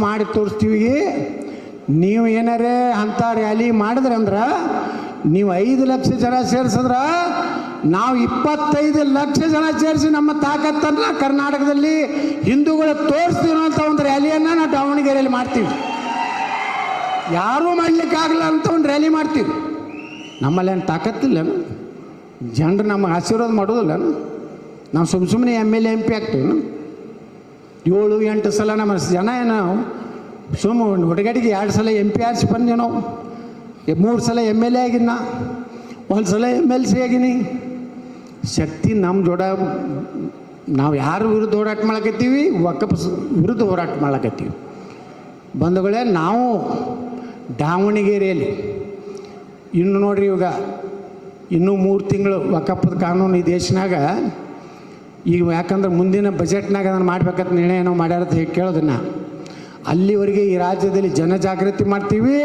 ಮಾಡಿ ತೋರಿಸ್ತೀವಿ. ನೀವು ಏನಾರೇ ಅಂಥ ರ್ಯಾಲಿ ಮಾಡಿದ್ರಂದ್ರೆ ನೀವು 5 ಲಕ್ಷ ಜನ ಸೇರಿಸಿದ್ರ ನಾವು 25 ಲಕ್ಷ ಜನ ಸೇರಿಸಿ ನಮ್ಮ ತಾಕತ್ತನ್ನು ಕರ್ನಾಟಕದಲ್ಲಿ ಹಿಂದೂಗಳು ತೋರಿಸ್ತೀವಿ ಅಂತ ಒಂದು ರ್ಯಾಲಿಯನ್ನು ನಾವು ದಾವಣಗೆರೆಯಲ್ಲಿ ಮಾಡ್ತೀವಿ. ಯಾರೂ ಮಾಡಲಿಕ್ಕಾಗಲ್ಲ ಅಂತ ಒಂದು ರ್ಯಾಲಿ ಮಾಡ್ತೀವಿ. ನಮ್ಮಲ್ಲೇನು ತಾಕತ್ತಿಲ್ಲ, ಜನರು ನಮಗೆ ಆಶೀರ್ವಾದ ಮಾಡೋದಿಲ್ಲ. ನಾವು ಸುಮ್ಮನೆ MLA MP ಆಗ್ತೀವಿ. 7-8 ಸಲ ನಮ್ಮ ಜನ ಏನೋ ಹುಡುಗಡಿಗೆ 2 ಸಲ MP ಆರಿಸಿ ಬಂದೀವಿ. ನಾವು 3 ಸಲ MLA ಆಗಿನ, 1 ಸಲ MLC ಆಗಿನಿ. ಶಕ್ತಿ ನಮ್ಮ ಜೋಡ. ನಾವು ಯಾರು ವಿರುದ್ಧ ಹೋರಾಟ ಮಾಡಕತ್ತೀವಿ? ವಕಫ್ ವಿರುದ್ಧ ಹೋರಾಟ ಮಾಡಕತ್ತೀವಿ. ಬಂಧುಗಳೇ, ನಾವು ದಾವಣಗೆರೆಯಲ್ಲಿ ಇನ್ನು ನೋಡ್ರಿ, ಇವಾಗ ಇನ್ನೂ 3 ತಿಂಗಳು ವಕಫದ ಕಾನೂನು ಈ ದೇಶನಾಗ ಈಗ, ಯಾಕಂದ್ರೆ ಮುಂದಿನ ಬಜೆಟ್ನಾಗ ಅದನ್ನು ಮಾಡ್ಬೇಕಂತ ನಿರ್ಣಯ ನಾವು ಮಾಡ್ಯಾರ ಕೇಳೋದನ್ನು. ಅಲ್ಲಿವರೆಗೆ ಈ ರಾಜ್ಯದಲ್ಲಿ ಜನಜಾಗೃತಿ ಮಾಡ್ತೀವಿ.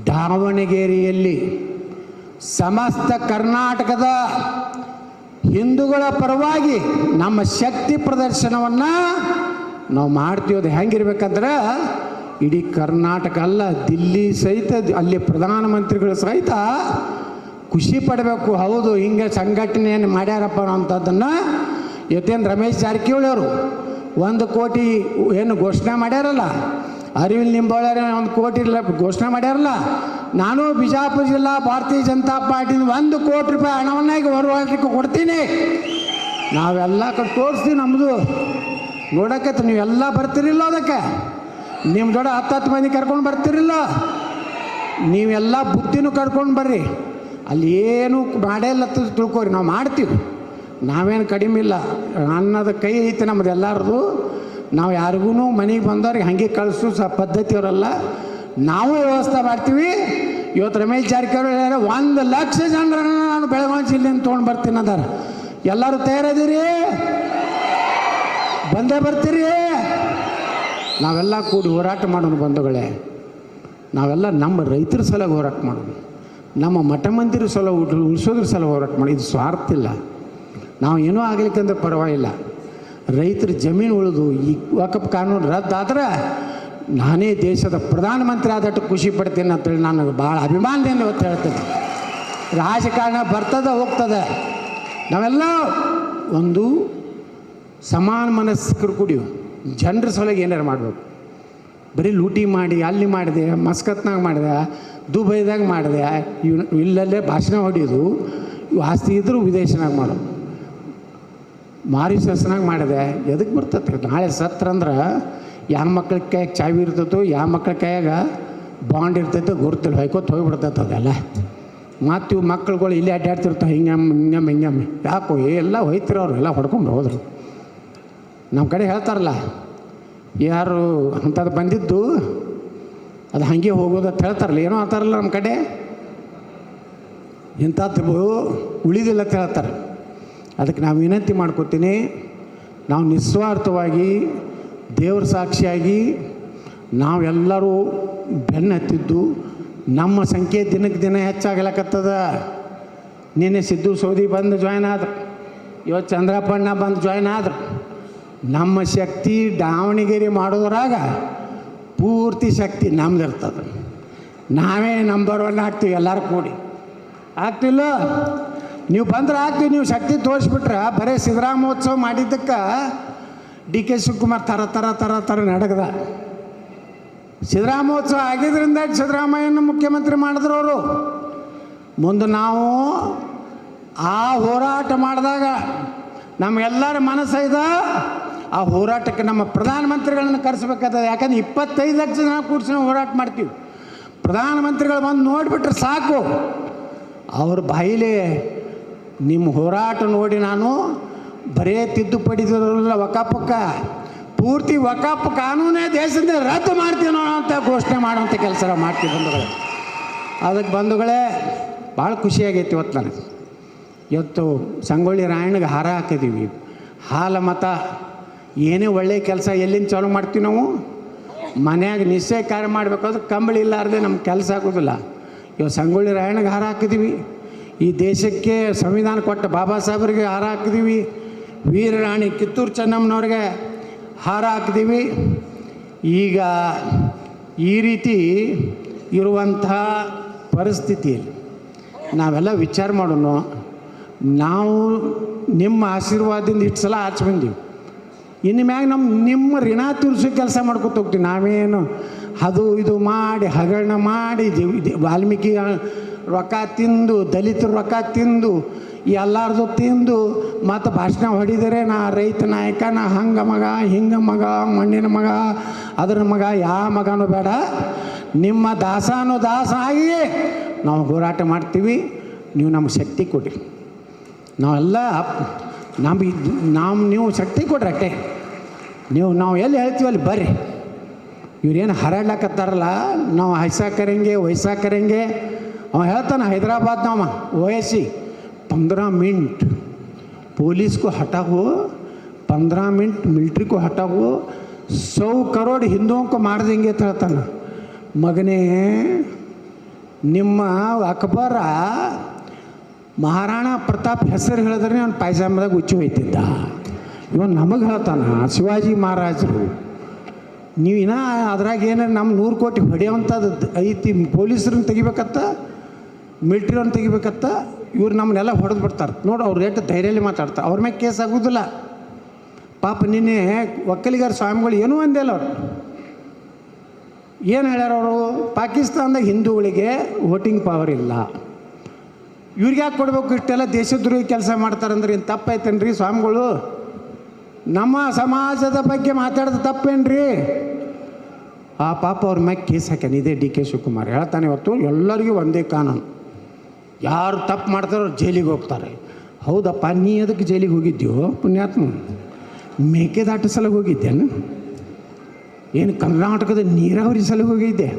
ದಾವಣಗೆರೆಯಲ್ಲಿ ಸಮಸ್ತ ಕರ್ನಾಟಕದ ಹಿಂದೂಗಳ ಪರವಾಗಿ ನಮ್ಮ ಶಕ್ತಿ ಪ್ರದರ್ಶನವನ್ನು ನಾವು ಮಾಡ್ತೀವಿ. ಅದು ಹೆಂಗಿರ್ಬೇಕಂದ್ರೆ ಇಡೀ ಕರ್ನಾಟಕ ಅಲ್ಲ, ದಿಲ್ಲಿ ಸಹಿತ, ಅಲ್ಲಿ ಪ್ರಧಾನಮಂತ್ರಿಗಳು ಸಹಿತ ಖುಷಿ ಪಡಬೇಕು. ಹೌದು, ಹಿಂಗೆ ಸಂಘಟನೆಯನ್ನು ಮಾಡ್ಯಾರಪ್ಪ ಅಂಥದ್ದನ್ನು. ಇವತ್ತೇನು ರಮೇಶ್ ಜಾರಕಿಹೊಳಿ ಅವರು 1 ಕೋಟಿ ಏನು ಘೋಷಣೆ ಮಾಡ್ಯಾರಲ್ಲ, ಅರವಿಂದ್ ಲಿಂಬಾವಳಿ 1 ಕೋಟಿ ಘೋಷಣೆ ಮಾಡ್ಯಾರಲ್ಲ. ನಾನು ಬಿಜಾಪುರ ಜಿಲ್ಲಾ ಭಾರತೀಯ ಜನತಾ ಪಾರ್ಟಿಯಿಂದ 1 ಕೋಟಿ ರೂಪಾಯಿ ಹಣವನ್ನು ಈಗ ಹೊರವಾಡಲಿಕ್ಕೆ ಕೊಡ್ತೀನಿ. ನಾವೆಲ್ಲ ತೋರಿಸ್ತೀವಿ. ನಮ್ಮದು ನೋಡೋಕ್ಕೆ ನೀವೆಲ್ಲ ಬರ್ತಿರಿಲ್ಲ, ಅದಕ್ಕೆ ನಿಮ್ಮ ದೊಡ್ಡ 10 ಮಂದಿ ಕರ್ಕೊಂಡು ಬರ್ತಿರಿಲ್ಲ. ನೀವೆಲ್ಲ ಬುದ್ಧಿನೂ ಕರ್ಕೊಂಡು ಬರ್ರಿ. ಅಲ್ಲಿ ಏನು ಮಾಡೇ ತಿಳ್ಕೊರಿ, ನಾವು ಮಾಡ್ತೀವಿ. ನಾವೇನು ಕಡಿಮೆ ಇಲ್ಲ. ಅನ್ನೋದು ಕೈ ಐತೆ ನಮ್ಮದು ಎಲ್ಲರದು. ನಾವು ಯಾರಿಗೂ ಮನೆಗೆ ಬಂದವ್ರಿಗೆ ಹಾಗೆ ಕಳಿಸೋ ಪದ್ಧತಿಯವರಲ್ಲ. ನಾವು ವ್ಯವಸ್ಥೆ ಮಾಡ್ತೀವಿ. ಇವತ್ತು ರಮೇಶ್ ಜಾರಕಿಹೊಳಿ 1 ಲಕ್ಷ ಜನರನ್ನು ನಾನು ಬೆಳಗಾವಿ ಜಿಲ್ಲೆಯಿಂದ ತೊಗೊಂಡು ಬರ್ತೀನಿ ಅದಾರ. ಎಲ್ಲರೂ ತಯಾರಿದ್ದೀರಿ? ಬಂದೇ ಬರ್ತೀರಿ? ನಾವೆಲ್ಲ ಕೂಡಿ ಹೋರಾಟ ಮಾಡೋಣ ಬಂಧುಗಳೇ. ನಾವೆಲ್ಲ ನಮ್ಮ ರೈತರ ಸಲ ಹೋರಾಟ ಮಾಡೋದು, ನಮ್ಮ ಮಠ ಮಂದಿರ ಸಲ ಉಳಿಸೋದ್ರ ಸಲ ಹೋರಾಟ ಮಾಡಿ. ಇದು ಸ್ವಾರ್ಥ ಇಲ್ಲ. ನಾವು ಏನೂ ಆಗಲಿಕ್ಕಂದ್ರೆ ಪರವಾಗಿಲ್ಲ. ರೈತರ ಜಮೀನು ಉಳಿದು ಈ ವಕಫ್ ಕಾನೂನು ರದ್ದಾದ್ರೆ ನಾನೇ ದೇಶದ ಪ್ರಧಾನಮಂತ್ರಿ ಆದಟ್ಟು ಖುಷಿ ಪಡ್ತೀನಿ ಅಂತೇಳಿ ನನಗೆ ಭಾಳ ಅಭಿಮಾನದಿಂದ ಇವತ್ತು ಹೇಳ್ತೇನೆ. ರಾಜಕಾರಣ ಬರ್ತದೆ ಹೋಗ್ತದೆ. ನಾವೆಲ್ಲ ಒಂದು ಸಮಾನ ಮನಸ್ಕರು ಕೂಡಿ ಜನರ ಸಲುವಾಗಿ ಏನಾರು ಮಾಡಬೇಕು. ಬರೀ ಲೂಟಿ ಮಾಡಿ ಅಲ್ಲಿ ಮಾಡಿದೆ, ಮಸ್ಕತ್ನಾಗ ಮಾಡಿದೆ, ದುಬೈದಾಗ ಮಾಡಿದೆ, ಇಲ್ಲಲ್ಲೇ ಭಾಷಣ ಹೊಡೆಯೋದು, ಆಸ್ತಿ ಇದ್ದರೂ ವಿದೇಶನಾಗ ಮಾಡೋದು, ಮಾರಿಷಸ್ನಾಗ ಮಾಡಿದೆ. ಎದಕ್ಕೆ ಬರ್ತದೆ? ನಾಳೆ ಸತ್ರಂದ್ರೆ ಯಾವ ಮಕ್ಳ ಕೈಯಾಗ ಚಾವಿ ಇರ್ತೈತೋ, ಯಾವ ಮಕ್ಳ ಕೈಯಾಗ ಬಾಂಡ್ ಇರ್ತೈತೋ ಗುರುತಿಲ್ಲ, ಹೊಯ್ಕೋತ ಹೋಗಿಬಿಡ್ತೈತೆ ಅದೆಲ್ಲ. ಮತ್ತು ಇವು ಮಕ್ಕಳುಗಳು ಇಲ್ಲಿ ಅಡ್ಡಾಡ್ತಿರ್ತಾವೆ, ಹಿಂಗಮ್ಮೆ ಯಾಕೋ ಎಲ್ಲ ಹೋಯ್ತಿರೋರು ಎಲ್ಲ ಹೊಡ್ಕೊಂಡು ಹೋದ್ರು. ನಮ್ಮ ಕಡೆ ಹೇಳ್ತಾರಲ್ಲ, ಯಾರು ಅಂಥದ್ದು ಬಂದಿದ್ದು ಅದು ಹಾಗೆ ಹೋಗೋದು ಅಂತ ಹೇಳ್ತಾರಲ್ಲ, ಏನೋ ಅಂತಾರಲ್ಲ ನಮ್ಮ ಕಡೆ, ಇಂಥದ್ದು ಉಳಿದಿಲ್ಲ ಅಂತ ಹೇಳ್ತಾರೆ. ಅದಕ್ಕೆ ನಾವು ವಿನಂತಿ ಮಾಡ್ಕೊತೀನಿ, ನಾವು ನಿಸ್ವಾರ್ಥವಾಗಿ ದೇವ್ರ ಸಾಕ್ಷಿಯಾಗಿ ನಾವೆಲ್ಲರೂ ಬೆನ್ನು ಹತ್ತಿದ್ದು ನಮ್ಮ ಸಂಖ್ಯೆ ದಿನಕ್ಕೆ ದಿನ ಹೆಚ್ಚಾಗಲಕ್ಕತ್ತದ. ನಿನ್ನೆ ಸಿದ್ದು ಸೌದಿ ಬಂದು ಜಾಯ್ನ್ ಆದ್ರು, ಇವತ್ತು ಚಂದ್ರಪ್ಪಣ್ಣ ಬಂದು ಜಾಯ್ನ್ ಆದ್ರು. ನಮ್ಮ ಶಕ್ತಿ ದಾವಣಗೆರೆ ಮಾಡೋದ್ರಾಗ ಪೂರ್ತಿ ಶಕ್ತಿ ನಮ್ದು ಇರ್ತದೆ. ನಾವೇ ನಂಬರ್ 1 ಆಗ್ತೀವಿ ಎಲ್ಲರೂ ಕೂಡಿ. ಆಗ್ತಿಲ್ಲ? ನೀವು ಬಂದ್ರೆ ಆಗ್ತೀವಿ. ನೀವು ಶಕ್ತಿ ತೋರಿಸ್ಬಿಟ್ರೆ ಬರೀ ಸಿದ್ದರಾಮೋತ್ಸವ ಮಾಡಿದ್ದಕ್ಕೆ DK ಶಿವಕುಮಾರ್ ತರ ನಡಗದ. ಸಿದ್ದರಾಮೋತ್ಸವ ಆಗಿದ್ದರಿಂದ ಸಿದ್ದರಾಮಯ್ಯನ ಮುಖ್ಯಮಂತ್ರಿ ಮಾಡಿದ್ರು ಅವರು. ಮುಂದೆ ನಾವು ಆ ಹೋರಾಟ ಮಾಡಿದಾಗ ನಮಗೆಲ್ಲರ ಮನಸ್ಸೈದ ಆ ಹೋರಾಟಕ್ಕೆ ನಮ್ಮ ಪ್ರಧಾನಮಂತ್ರಿಗಳನ್ನು ಕರೆಸ್ಬೇಕಾದ. ಯಾಕಂದ್ರೆ 25 ಲಕ್ಷ ಜನ ಕೂಡಿಸಿ ನಾವು ಹೋರಾಟ ಮಾಡ್ತೀವಿ. ಪ್ರಧಾನಮಂತ್ರಿಗಳು ಬಂದು ನೋಡಿಬಿಟ್ರೆ ಸಾಕು, ಅವ್ರ ಬಾಯಿಲೆ ನಿಮ್ಮ ಹೋರಾಟ ನೋಡಿ ನಾನು ಬರೇ ತಿದ್ದುಪಡಿದಿರಲ್ಲ ವಕಫಕ್ಕೆ, ಪೂರ್ತಿ ವಕಫ್ ಕಾನೂನೇ ದೇಶದಿಂದ ರದ್ದು ಮಾಡ್ತೀನೋ ಅಂತ ಘೋಷಣೆ ಮಾಡೋಂಥ ಕೆಲಸ ಮಾಡ್ತೀವಿ ಬಂಧುಗಳೇ. ಅದಕ್ಕೆ ಬಂಧುಗಳೇ ಭಾಳ ಖುಷಿಯಾಗೈತಿ ಇವತ್ತು ನನಗೆ. ಇವತ್ತು ಸಂಗೊಳ್ಳಿ ರಾಯಣ್ಣಗೆ ಹಾರ ಹಾಕಿದ್ದೀವಿ. ಹಾಲ ಮತ ಏನೇ ಒಳ್ಳೆಯ ಕೆಲಸ ಎಲ್ಲಿಂದ ಚಾಲು ಮಾಡ್ತೀವಿ ನಾವು? ಮನ್ಯಾಗ ನಿಶ್ಚಯ ಕಾರ್ಯ ಮಾಡಬೇಕಾದ್ರೆ ಕಂಬಳಿ ಇಲ್ಲಾರ್ದೆ ನಮ್ಮ ಕೆಲಸ ಆಗೋದಿಲ್ಲ. ಇವತ್ತು ಸಂಗೊಳ್ಳಿ ರಾಯಣ್ಣಗೆ ಹಾರ ಹಾಕಿದ್ದೀವಿ. ಈ ದೇಶಕ್ಕೆ ಸಂವಿಧಾನ ಕೊಟ್ಟ ಬಾಬಾ ಸಾಹೇಬರಿಗೆ ಹಾರ ಹಾಕಿದ್ದೀವಿ. ವೀರರಾಣಿ ಕಿತ್ತೂರು ಚೆನ್ನಮ್ಮನವ್ರಿಗೆ ಹಾರ ಹಾಕಿದ್ದೀವಿ. ಈಗ ಈ ರೀತಿ ಇರುವಂಥ ಪರಿಸ್ಥಿತಿಯಲ್ಲಿ ನಾವೆಲ್ಲ ವಿಚಾರ ಮಾಡೋಣ. ನಾವು ನಿಮ್ಮ ಆಶೀರ್ವಾದದಿಂದ ಇಷ್ಟು ಸಲ ಆಚೆ ಬಂದೀವಿ. ಇನ್ನು ಮ್ಯಾಗ ನಿಮ್ಮ ಋಣ ತೀರಿಸೋ ಕೆಲಸ ಮಾಡ್ಕೊತ ಹೋಗ್ತೀವಿ. ನಾವೇನು ಅದು ಇದು ಮಾಡಿ ಹಗರಣ ಮಾಡಿ ವಾಲ್ಮೀಕಿ ರೊಕ್ಕ ತಿಂದು, ದಲಿತರ ರೊಕ್ಕ ತಿಂದು, ಎಲ್ಲಾರ್ದು ತಿಂದು ಮತ್ತು ಭಾಷಣ ಹೊಡಿದರೆ ನಾ ರೈತ ನಾಯಕ, ನಾ ಹಂಗೆ ಮಗ, ಹಿಂಗೆ ಮಗ, ಮಣ್ಣಿನ ಮಗ, ಅದರ ಮಗ, ಯಾವ ಮಗನೂ ಬೇಡ. ನಿಮ್ಮ ದಾಸಾನು ದಾಸ ಆಗಿ ನಾವು ಹೋರಾಟ ಮಾಡ್ತೀವಿ. ನೀವು ನಮ್ಗೆ ಶಕ್ತಿ ಕೊಡ್ರಿ. ನಾವೆಲ್ಲ ನೀವು ಶಕ್ತಿ ಕೊಡ್ರಿ ಅಷ್ಟೇ. ನಾವು ಎಲ್ಲಿ ಹೇಳ್ತೀವಿ ಅಲ್ಲಿ ಬರ್ರಿ. ಇವ್ರೇನು ಹರಡ್ಲಕತ್ತಾರಲ್ಲ, ನಾವು ಐಸಾ ಕರೆಂಗೆ ವೈಸಾ ಕರೆಂಗೆ. ಅವ ಹೇಳ್ತಾನೆ ಹೈದರಾಬಾದ್ ನಾವು ಓಯಸಿ 15 मिनट पुलिस को हटाओ, 15 मिनट मिलिट्री को हटाओ, 100 करोड़ हिंदुओं को मार देंगे ಅಂತ ಹೇಳ್ತಾನೆ. ಮಗನೇ, ನಿಮ್ಮ ಅಕ್ಬರ ಮಹಾರಾಣಾ ಪ್ರತಾಪ್ ಹೆಸರು ಹೇಳಿದ್ರೆ ನಾನು ಪಾಯ್ಜಾಮದಾಗ ಉಚ್ಚಿ ಹೋಯ್ತಿದ್ದ. ಇವನು ನಮಗೆ ಹೇಳ್ತಾನೆ ಶಿವಾಜಿ ಮಹಾರಾಜರು. ನೀವು ಇನ್ನೂ ಅದ್ರಾಗ ಏನಾರು ನಮ್ಮ 100 ಕೋಟಿ ಹೊಡೆಯೋವಂಥದ್ದು ಐತಿ. ಪೊಲೀಸರನ್ನ ತೆಗಿಬೇಕತ್ತ, ಮಿಲ್ಟ್ರಿಯವ್ರನ್ನ ತೆಗಿಬೇಕತ್ತ. ಇವ್ರು ನಮ್ಮನ್ನೆಲ್ಲ ಹೊಡೆದು ಬಿಡ್ತಾರೆ ನೋಡಿ. ಅವ್ರು ರೇಟ್ ಧೈರ್ಯದಲ್ಲಿ ಮಾತಾಡ್ತಾರೆ. ಅವ್ರ ಮ್ಯಾಗೆ ಕೇಸ್ ಆಗೋದಿಲ್ಲ. ಪಾಪ ನಿನ್ನೆ ಒಕ್ಕಲಿಗರ ಸ್ವಾಮಿಗಳು ಏನೂ ಅಂದಿಲ್ಲ. ಅವರು ಏನು ಹೇಳ್ಯಾರ? ಅವರು ಪಾಕಿಸ್ತಾನದಾಗ ಹಿಂದೂಗಳಿಗೆ ವೋಟಿಂಗ್ ಪವರ್ ಇಲ್ಲ, ಇವ್ರಿಗೆ ಯಾಕೆ ಕೊಡಬೇಕು? ಇಷ್ಟೆಲ್ಲ ದೇಶದ್ರೋಹಿ ಕೆಲಸ ಮಾಡ್ತಾರಂದ್ರೆ ಏನು ತಪ್ಪೈತೇನ್ರಿ ಸ್ವಾಮಿಗಳು? ನಮ್ಮ ಸಮಾಜದ ಬಗ್ಗೆ ಮಾತಾಡೋದು ತಪ್ಪೇನ್ರಿ? ಆ ಪಾಪ ಅವ್ರ ಮ್ಯಾಗೆ ಕೇಸ್ ಹಾಕ್ಯಾನ. ಇದೇ ಡಿ ಕೆ ಶಿವಕುಮಾರ್ ಹೇಳ್ತಾನೆ, ಇವತ್ತು ಎಲ್ಲರಿಗೂ ಒಂದೇ ಕಾನೂನು, ಯಾರು ತಪ್ಪು ಮಾಡ್ತಾರೋ ಜೈಲಿಗೆ ಹೋಗ್ತಾರೆ. ಹೌದಪ್ಪ, ನೀ ಅದಕ್ಕೆ ಜೈಲಿಗೆ ಹೋಗಿದ್ಯೋ ಪುಣ್ಯಾತ್ಮ? ಮೇಕೆದಾಟು ಸಲ ಹೋಗಿದ್ದೇನು? ಏನು ಕರ್ನಾಟಕದ ನೀರಾವರಿ ಸಲ ಹೋಗಿದ್ದೆ?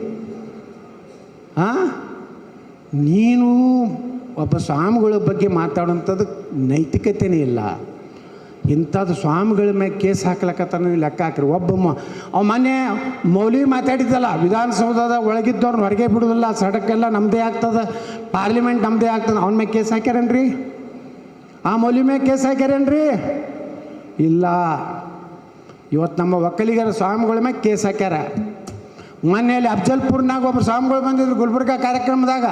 ನೀನು ಒಬ್ಬ ಸ್ವಾಮಿಗಳ ಬಗ್ಗೆ ಮಾತಾಡೋಂಥದ್ದು ನೈತಿಕತೆಯೇ ಇಲ್ಲ. ಇಂಥದ್ದು ಸ್ವಾಮಿಗಳ ಮೇಲೆ ಕೇಸ್ ಹಾಕ್ಲಕ್ಕತ್ತಾನ. ಲೆಕ್ಕ ಹಾಕ್ರಿ. ಅವ ಮೊನ್ನೆ ಮೌಲ್ವಿ ಮಾತಾಡಿದ್ದಲ್ಲ, ವಿಧಾನಸೌಧದ ಒಳಗಿದ್ದವ್ರನ್ನ ಹೊರಗೆ ಬಿಡೋದಿಲ್ಲ, ಸಡಕ್ಕೆಲ್ಲ ನಮ್ಮದೇ ಆಗ್ತದೆ, ಪಾರ್ಲಿಮೆಂಟ್ ನಮ್ಮದೇ ಆಗ್ತದೆ. ಅವನ ಮೇಲೆ ಕೇಸ್ ಹಾಕ್ಯಾರೇನ್ರಿ? ಆ ಮೌಲ್ವಿ ಮೇಲೆ ಕೇಸ್ ಹಾಕ್ಯಾರೇನ್ರಿ? ಇಲ್ಲ. ಇವತ್ತು ನಮ್ಮ ಒಕ್ಕಲಿಗರ ಸ್ವಾಮಿಗಳ ಮೇಲೆ ಕೇಸ್ ಹಾಕ್ಯಾರ. ಮೊನ್ನೆಯಲ್ಲಿ ಅಫ್ಜಲ್ಪುರ್ನಾಗ ಒಬ್ಬರು ಸ್ವಾಮಿಗಳು ಬಂದಿದ್ರು ಗುಲ್ಬರ್ಗ ಕಾರ್ಯಕ್ರಮದಾಗ.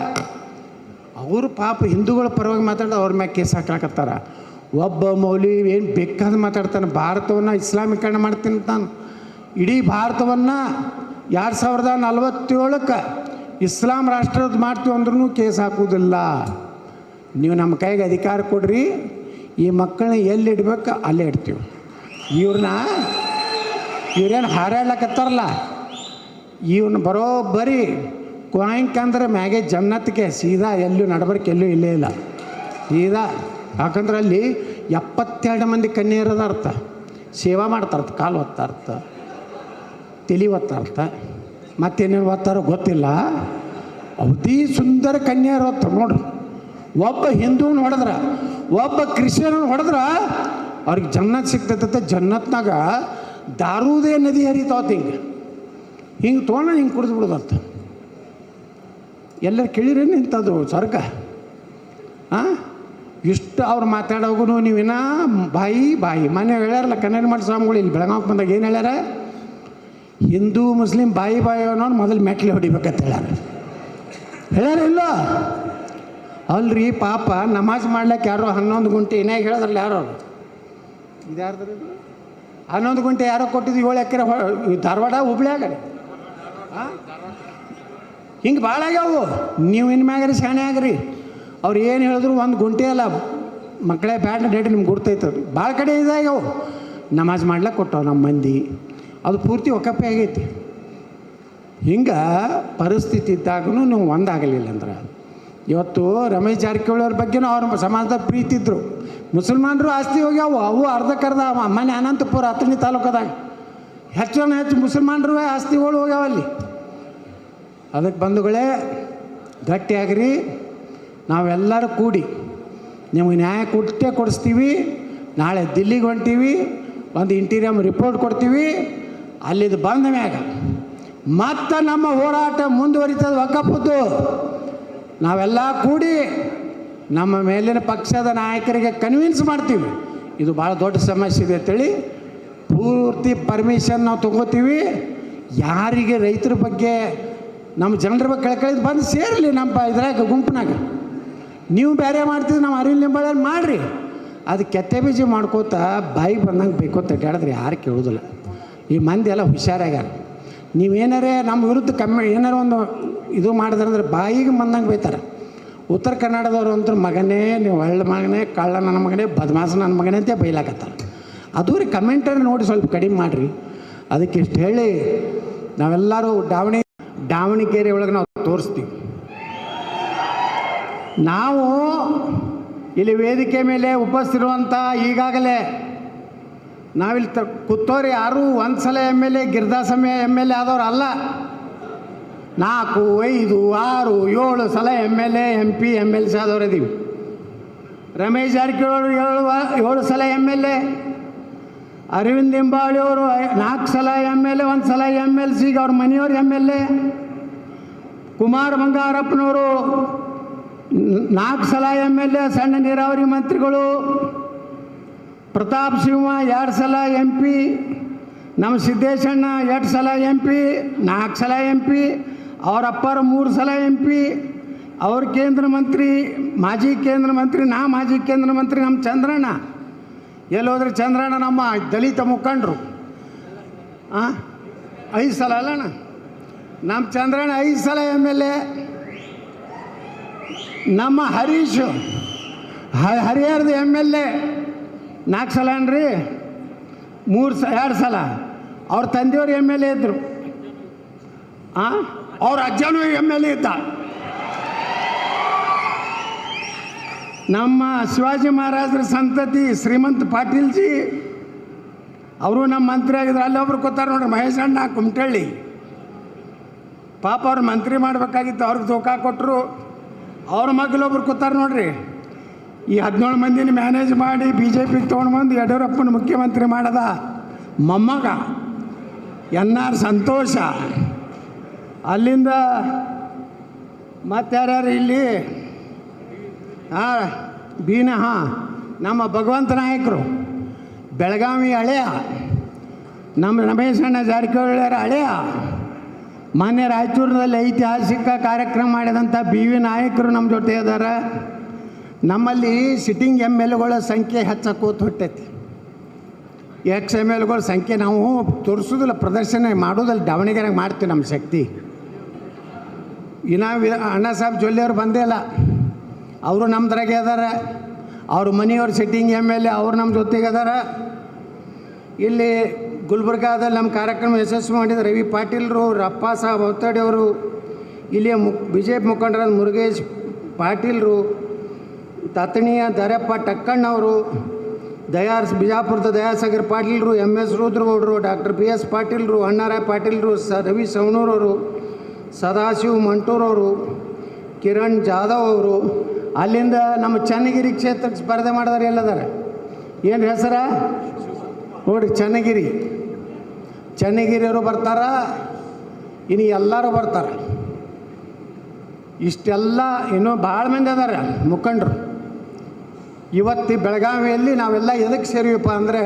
ಅವರು ಪಾಪ ಹಿಂದೂಗಳ ಪರವಾಗಿ ಮಾತಾಡೋದು, ಅವ್ರ ಮ್ಯಾಗೆ ಕೇಸ್ ಹಾಕ್ಲಾಕತ್ತಾರ. ಒಬ್ಬ ಮೌಲ್ವಿ ಏನು ಬೇಕಾದ ಮಾತಾಡ್ತಾನೆ, ಭಾರತವನ್ನು ಇಸ್ಲಾಮೀಕರಣ ಮಾಡ್ತೀನಿ ಅಂತಾನೆ. ಇಡೀ ಭಾರತವನ್ನು 2047ಕ್ಕೆ ಇಸ್ಲಾಂ ರಾಷ್ಟ್ರದ ಮಾಡ್ತೀವಿ ಅಂದ್ರೂ ಕೇಸ್ ಹಾಕೋದಿಲ್ಲ. ನೀವು ನಮ್ಮ ಕೈಗೆ ಅಧಿಕಾರ ಕೊಡ್ರಿ, ಈ ಮಕ್ಕಳನ್ನ ಎಲ್ಲಿ ಇಡ್ಬೇಕು ಅಲ್ಲೇ ಇಡ್ತೀವಿ. ಇವ್ರೇನು ಹಾರಾಡ್ಲಕತ್ತಾರಲ್ಲ, ಇವ್ನ ಬರೋಬ್ಬರಿ ಕ್ವಾಯಿಂಕ್ ಅಂದ್ರೆ ಮ್ಯಾಗೆ ಜನ್ನತ್ಗೆ ಸೀದಾ ಎಲ್ಲೂ ನಡಬರ್ಕೆ ಎಲ್ಲೂ ಇಲ್ಲೇ ಇಲ್ಲ ಸೀದಾ. ಯಾಕಂದ್ರೆ ಅಲ್ಲಿ 72 ಮಂದಿ ಕನ್ಯೆಯರದ ಅರ್ಥ ಸೇವಾ ಮಾಡ್ತಾರತ್ತ, ಕಾಲು ಒತ್ತಾರ್ಥ, ತಲೆ ಒತ್ತಾರ್ಥ, ಮತ್ತೇನೇನು ಒತ್ತಾರೋ ಗೊತ್ತಿಲ್ಲ. ಅವಧಿ ಸುಂದರ ಕನ್ಯೆಯರು ಹೊತ್ತ ನೋಡ್ರಿ. ಒಬ್ಬ ಹಿಂದೂನ ಹೊಡೆದ್ರೆ, ಒಬ್ಬ ಕ್ರಿಶ್ಚಿಯನ್ ಹೊಡೆದ್ರೆ ಅವ್ರಿಗೆ ಜನ್ನತ್ ಸಿಗ್ತೈತೆ. ಜನ್ನತ್ನಾಗ ದಾರುದೇ ನದಿ ಹರಿತಾವತ್ತು. ಹಿಂಗೆ ತೊಗೊಂಡು ಹಿಂಗೆ ಕುಡಿದು ಬಿಡೋದಂತ. ಎಲ್ಲರೂ ಕೇಳಿರೇನು ಇಂಥದ್ದು ಸ್ವರ್ಗ? ಇಷ್ಟು ಅವ್ರು ಮಾತಾಡೋಗೂ ನೀವಿನ ಬಾಯಿ ಮನೆ ಹೇಳ್ಯಾರಲ್ಲ ಕನ್ನಡ ಮಠ ಸ್ವಾಮಿಗಳು ಇಲ್ಲಿ ಬೆಳಗಾವಿಗೆ ಬಂದಾಗ ಏನು ಹೇಳ್ಯಾರ? ಹಿಂದೂ ಮುಸ್ಲಿಂ ಬಾಯಿ ಅನ್ನೋನು ಮೊದಲು ಮೆಟ್ಲಿ ಹೊಡಿಬೇಕಂತ ಹೇಳ್ಯಾರ ಇಲ್ಲ? ಅಲ್ರಿ ಪಾಪ ನಮಾಜ್ ಮಾಡ್ಲಿಕ್ಕೆ ಯಾರೋ 11 ಗುಂಟೆ ಏನಾಗ ಹೇಳಿದ್ರಲ್ಲ ಯಾರೋ ಇದ್ಯಾರ್ದ್ರಿ 11 ಗುಂಟೆ ಯಾರೋ ಕೊಟ್ಟಿದ್ದು 7 ಎಕರೆ ಧಾರವಾಡ ಹುಬ್ಳ್ಯಾಗ. ಹಿಂಗೆ ಭಾಳ ಆಗ್ಯಾವು. ನೀವು ಇನ್ಮ್ಯಾಗ್ರಿ ಶಾಣೆ ಆಗ್ರಿ. ಅವ್ರು ಏನು ಹೇಳಿದ್ರು 1 ಗುಂಟೆ ಅಲ್ಲ ಮಕ್ಕಳೇ ಬ್ಯಾಡ್ ಡೇಟ್ ನಿಮ್ಗೆ ಗುರ್ತೈತವ್ರಿ. ಭಾಳ ಕಡೆ ಇದಾಗ್ಯಾವು. ನಮಾಜ್ ಮಾಡ್ಲಿಕ್ಕೆ ಕೊಟ್ಟವು ನಮ್ಮ ಮಂದಿ, ಅದು ಪೂರ್ತಿ ಒಕ್ಕಪ್ಪೆ ಆಗೈತಿ. ಹಿಂಗೆ ಪರಿಸ್ಥಿತಿ ಇದ್ದಾಗೂ ನೀವು ಒಂದಾಗಲಿಲ್ಲ ಅಂದ್ರೆ ಇವತ್ತು ರಮೇಶ್ ಜಾರಕಿಹೊಳಿ ಅವ್ರ ಬಗ್ಗೆನೂ ಅವ್ರ ಸಮಾಜದಾಗ ಪ್ರೀತಿ ಇದ್ದರು. ಮುಸಲ್ಮಾನರು ಆಸ್ತಿ ಹೋಗ್ಯಾವು, ಅವು ಅರ್ಧಕ್ಕರ್ಧ. ಮನೆ ಅನಂತಪುರ ಹತ್ತನೇ ತಾಲೂಕದಾಗ ಹೆಚ್ಚು ಮುಸಲ್ಮಾನರು ಆಸ್ತಿಗಳು ಹೋಗ್ಯಾವಲ್ಲಿ. ಅದಕ್ಕೆ ಬಂಧುಗಳೇ ಗಟ್ಟಿಯಾಗ್ರಿ. ನಾವೆಲ್ಲರೂ ಕೂಡಿ ನಿಮಗೆ ನ್ಯಾಯ ಕೊಡಿಸ್ತೀವಿ. ನಾಳೆ ದಿಲ್ಲಿಗೆ ಹೊಂಟೀವಿ, ಒಂದು ಇಂಟೀರಿಯಮ್ ರಿಪೋರ್ಟ್ ಕೊಡ್ತೀವಿ. ಅಲ್ಲಿದ್ದು ಬಂದ ಮ್ಯಾಗ ಮತ್ತೆ ನಮ್ಮ ಹೋರಾಟ ಮುಂದುವರಿತದೆ. ವಕಫದ್ದು ನಾವೆಲ್ಲ ಕೂಡಿ ನಮ್ಮ ಮೇಲಿನ ಪಕ್ಷದ ನಾಯಕರಿಗೆ ಕನ್ವಿನ್ಸ್ ಮಾಡ್ತೀವಿ ಇದು ಭಾಳ ದೊಡ್ಡ ಸಮಸ್ಯೆ ಇದೆ ಅಂತೇಳಿ. ಪೂರ್ತಿ ಪರ್ಮಿಷನ್ ನಾವು ತೊಗೋತೀವಿ. ಯಾರಿಗೆ ರೈತರ ಬಗ್ಗೆ ನಮ್ಮ ಜನರ ಬಗ್ಗೆ ಕಳ್ಕಳಿದು ಬಂದು ಸೇರಲಿ ನಮ್ಮ ಇದ್ರಾಗ ಗುಂಪಿನಾಗ. ನೀವು ಬೇರೆ ಮಾಡ್ತಿದ್ದು ನಾವು ಅರಿವಿನ ನಿಂಬಳಲ್ಲಿ ಮಾಡಿರಿ. ಅದು ಕೆತ್ತೆ ಬೀಜ ಮಾಡ್ಕೋತ ಬಾಯಿಗೆ ಬಂದಂಗೆ ಬೇಕೋ ತಡ್ಯಾಡಿದ್ರೆ ಯಾರು ಕೇಳೋದಿಲ್ಲ. ಈ ಮಂದಿ ಎಲ್ಲ ಹುಷಾರಾಗ್ಯಾರ. ನೀವೇನಾರೇ ನಮ್ಮ ವಿರುದ್ಧ ಏನಾರು ಒಂದು ಇದು ಮಾಡಿದ್ರಂದ್ರೆ ಬಾಯಿಗೆ ಬಂದಂಗೆ ಬೈತಾರೆ. ಉತ್ತರ ಕನ್ನಡದವ್ರು ಅಂತೂ ಮಗನೇ, ನೀವು ಒಳ್ಳೆ ಮಗನೇ, ಕಳ್ಳ ನನ್ನ ಮಗನೇ, ಬದಮಾಸ ನನ್ನ ಮಗನೇ ಅಂತ ಬೈಲಾಕತ್ತಾರೆ. ಅದು ರೀ ಕಮೆಂಟರಿ ನೋಡಿ ಸ್ವಲ್ಪ ಕಡಿಮೆ ಮಾಡಿರಿ. ಅದಕ್ಕೆ ಇಷ್ಟು ಹೇಳಿ ನಾವೆಲ್ಲರೂ ದಾವಣಗೆರೆ ಒಳಗೆ ನಾವು ತೋರಿಸ್ತೀವಿ. ನಾವು ಇಲ್ಲಿ ವೇದಿಕೆ ಮೇಲೆ ಉಪಸ್ಥಿರುವಂಥ ಈಗಾಗಲೇ ನಾವಿಲ್ಲಿ ಕೂತೋರು ಯಾರೂ ಒಂದು ಸಲ MLA ಗಿರ್ದಾಸಮಯ MLA ಆದವ್ರು ಅಲ್ಲ. 4, 5, 6, 7 ಸಲ MLA MP MLC ಆದವ್ರು ಇದ್ದೀವಿ. ರಮೇಶ್ ಜಾರಕಿಹೊಳಿ 7 ಸಲ MLA, ಅರವಿಂದ್ ಲಿಂಬಾವಳಿ ಅವರು 4 ಸಲ MLA, 1 ಸಲ MLC, ಅವ್ರ ಮನೆಯವ್ರು MLA. ಕುಮಾರ್ ಬಂಗಾರಪ್ಪನವರು 4 ಸಲ MLA, ಸಣ್ಣ ನೀರಾವರಿ ಮಂತ್ರಿಗಳು. ಪ್ರತಾಪ್ ಸಿಂಹ 2 ಸಲ MP, ನಮ್ಮ ಸಿದ್ದೇಶಣ್ಣ 2 ಸಲ MP, 4 ಸಲ MP, ಅವ್ರ ಅಪ್ಪರು 3 ಸಲ MP, ಅವ್ರ ಕೇಂದ್ರ ಮಂತ್ರಿ, ಮಾಜಿ ಕೇಂದ್ರ ಮಂತ್ರಿ, ಮಾಜಿ ಕೇಂದ್ರ ಮಂತ್ರಿ ನಮ್ಮ ಚಂದ್ರಣ್ಣ. ಎಲ್ಲೋದ್ರೆ ಚಂದ್ರಣ್ಣ ನಮ್ಮ ದಲಿತ ಮುಖಂಡರು 5 ಸಲ ಅಲ್ಲಣ್ಣ. ನಮ್ಮ ಚಂದ್ರಣ್ಣ 5 ಸಲ MLA. ನಮ್ಮ ಹರೀಶ್ ಹರಿಹರದ MLA 4 ಸಲ ಅನ್ರಿ, 2 ಸಲ. ಅವ್ರ ತಂದೆಯವರು MLA ಇದ್ದರು. ಅವ್ರ ಅಜ್ಜನೂ MLA ಇದ್ದ. ನಮ್ಮ ಶಿವಾಜಿ ಮಹಾರಾಜರ ಸಂತತಿ ಶ್ರೀಮಂತ ಪಾಟೀಲ್ಜಿ ಅವರು ನಮ್ಮ ಮಂತ್ರಿ ಆಗಿದ್ರು. ಅಲ್ಲಿ ಒಬ್ರು ಕೂತಾರೆ ನೋಡ್ರಿ, ಮಹೇಶಣ್ಣ ಕುಮಟಳ್ಳಿ. ಪಾಪ ಅವ್ರು ಮಂತ್ರಿ ಮಾಡಬೇಕಾಗಿತ್ತು, ಅವ್ರಿಗೆ ಧೋಕಾ ಕೊಟ್ಟರು. ಅವ್ರ ಮಗಳೊಬ್ರು ಕೂತಾರೆ ನೋಡ್ರಿ. ಈ 17 ಮಂದಿನ ಮ್ಯಾನೇಜ್ ಮಾಡಿ BJPಗೆ ತೊಗೊಂಡು ಬಂದು ಯಡಿಯೂರಪ್ಪನ ಮುಖ್ಯಮಂತ್ರಿ ಮಾಡದ ಮೊಮ್ಮಗ NR ಸಂತೋಷ. ಅಲ್ಲಿಂದ ಮತ್ತಾರ್ಯಾರು ಇಲ್ಲಿ ನಮ್ಮ ಭಗವಂತ ನಾಯಕರು ಬೆಳಗಾವಿ ಹಳೆಯ, ನಮ್ಮ ರಮೇಶಣ್ಣ ಜಾರಕಿಹೊಳಿಯರ ಹಳೆಯ, ಮಾನ್ಯ ರಾಯಚೂರಿನಲ್ಲಿ ಐತಿಹಾಸಿಕ ಕಾರ್ಯಕ್ರಮ ಮಾಡಿದಂಥ BV ನಾಯಕರು ನಮ್ಮ ಜೊತೆ ಇದ್ದಾರೆ. ನಮ್ಮಲ್ಲಿ ಸಿಟ್ಟಿಂಗ್ MLAಗಳ ಸಂಖ್ಯೆ ಹೆಚ್ಚಾಕೋತ ಹೊಟ್ಟೈತಿ. MLAಗಳ ಸಂಖ್ಯೆ ನಾವು ತೋರಿಸೋದಿಲ್ಲ, ಪ್ರದರ್ಶನ ಮಾಡೋದಿಲ್ಲ. ದಾವಣಗೆರೆಗೆ ಮಾಡ್ತೀವಿ ನಮ್ಮ ಶಕ್ತಿ. ಇನ್ನು ಅಣ್ಣ ಸಾಹೇಬ್ ಜೊಲ್ಲೆಯವ್ರು ಬಂದೇ ಇಲ್ಲ, ಅವರು ನಮ್ಮದ್ರಾಗೆ ಅದಾರ. ಅವ್ರ ಮನೆಯವ್ರು ಸಿಟ್ಟಿಂಗ್ MLA, ಅವ್ರು ನಮ್ಮ ಜೊತೆಗೆ ಅದಾರ. ಇಲ್ಲಿ ಗುಲ್ಬರ್ಗಾದಲ್ಲಿ ನಮ್ಮ ಕಾರ್ಯಕ್ರಮ ಯಶಸ್ವಿ ಮಾಡಿದ ರವಿ ಪಾಟೀಲ್ರು, ರಪ್ಪ ಸಾಹೇಬ್ ಅವತಾಡಿ ಅವರು, ಇಲ್ಲಿಯ BJP ಮುಖಂಡರಾದ ಮುರುಗೇಶ್ ಪಾಟೀಲ್ರು, ತತಣಿಯ ದರಪ್ಪ ಟಕ್ಕಣ್ಣವರು, ಬಿಜಾಪುರದ ದಯಾಸಾಗರ್ ಪಾಟೀಲ್ರು, MS ರುದ್ರಗೌಡರು, ಡಾಕ್ಟರ್ PS ಪಾಟೀಲ್ರು, ಅಣ್ಣಾರಾಯ್ ಪಾಟೀಲ್ರು, ರವಿ ಸವಣೂರವರು, ಸದಾಶಿವ್ ಮಂಟೂರವರು, ಕಿರಣ್ ಜಾಧವ್ ಅವರು. ಅಲ್ಲಿಂದ ನಮ್ಮ ಚನ್ನಗಿರಿ ಕ್ಷೇತ್ರಕ್ಕೆ ಸ್ಪರ್ಧೆ ಮಾಡಿದಾರೆ. ಎಲ್ಲದಾರೆ ಏನು ಹೆಸರ ನೋಡಿರಿ, ಚನ್ನಗಿರಿಯವರು ಬರ್ತಾರ. ಇನ್ನು ಎಲ್ಲರೂ ಬರ್ತಾರೆ. ಇಷ್ಟೆಲ್ಲ ಇನ್ನೂ ಭಾಳ ಮಂದಿ ಅದಾರ ಮುಖಂಡರು. ಇವತ್ತು ಬೆಳಗಾವಿಯಲ್ಲಿ ನಾವೆಲ್ಲ ಎದಕ್ಕೆ ಸೇರಿವಪ್ಪ ಅಂದರೆ,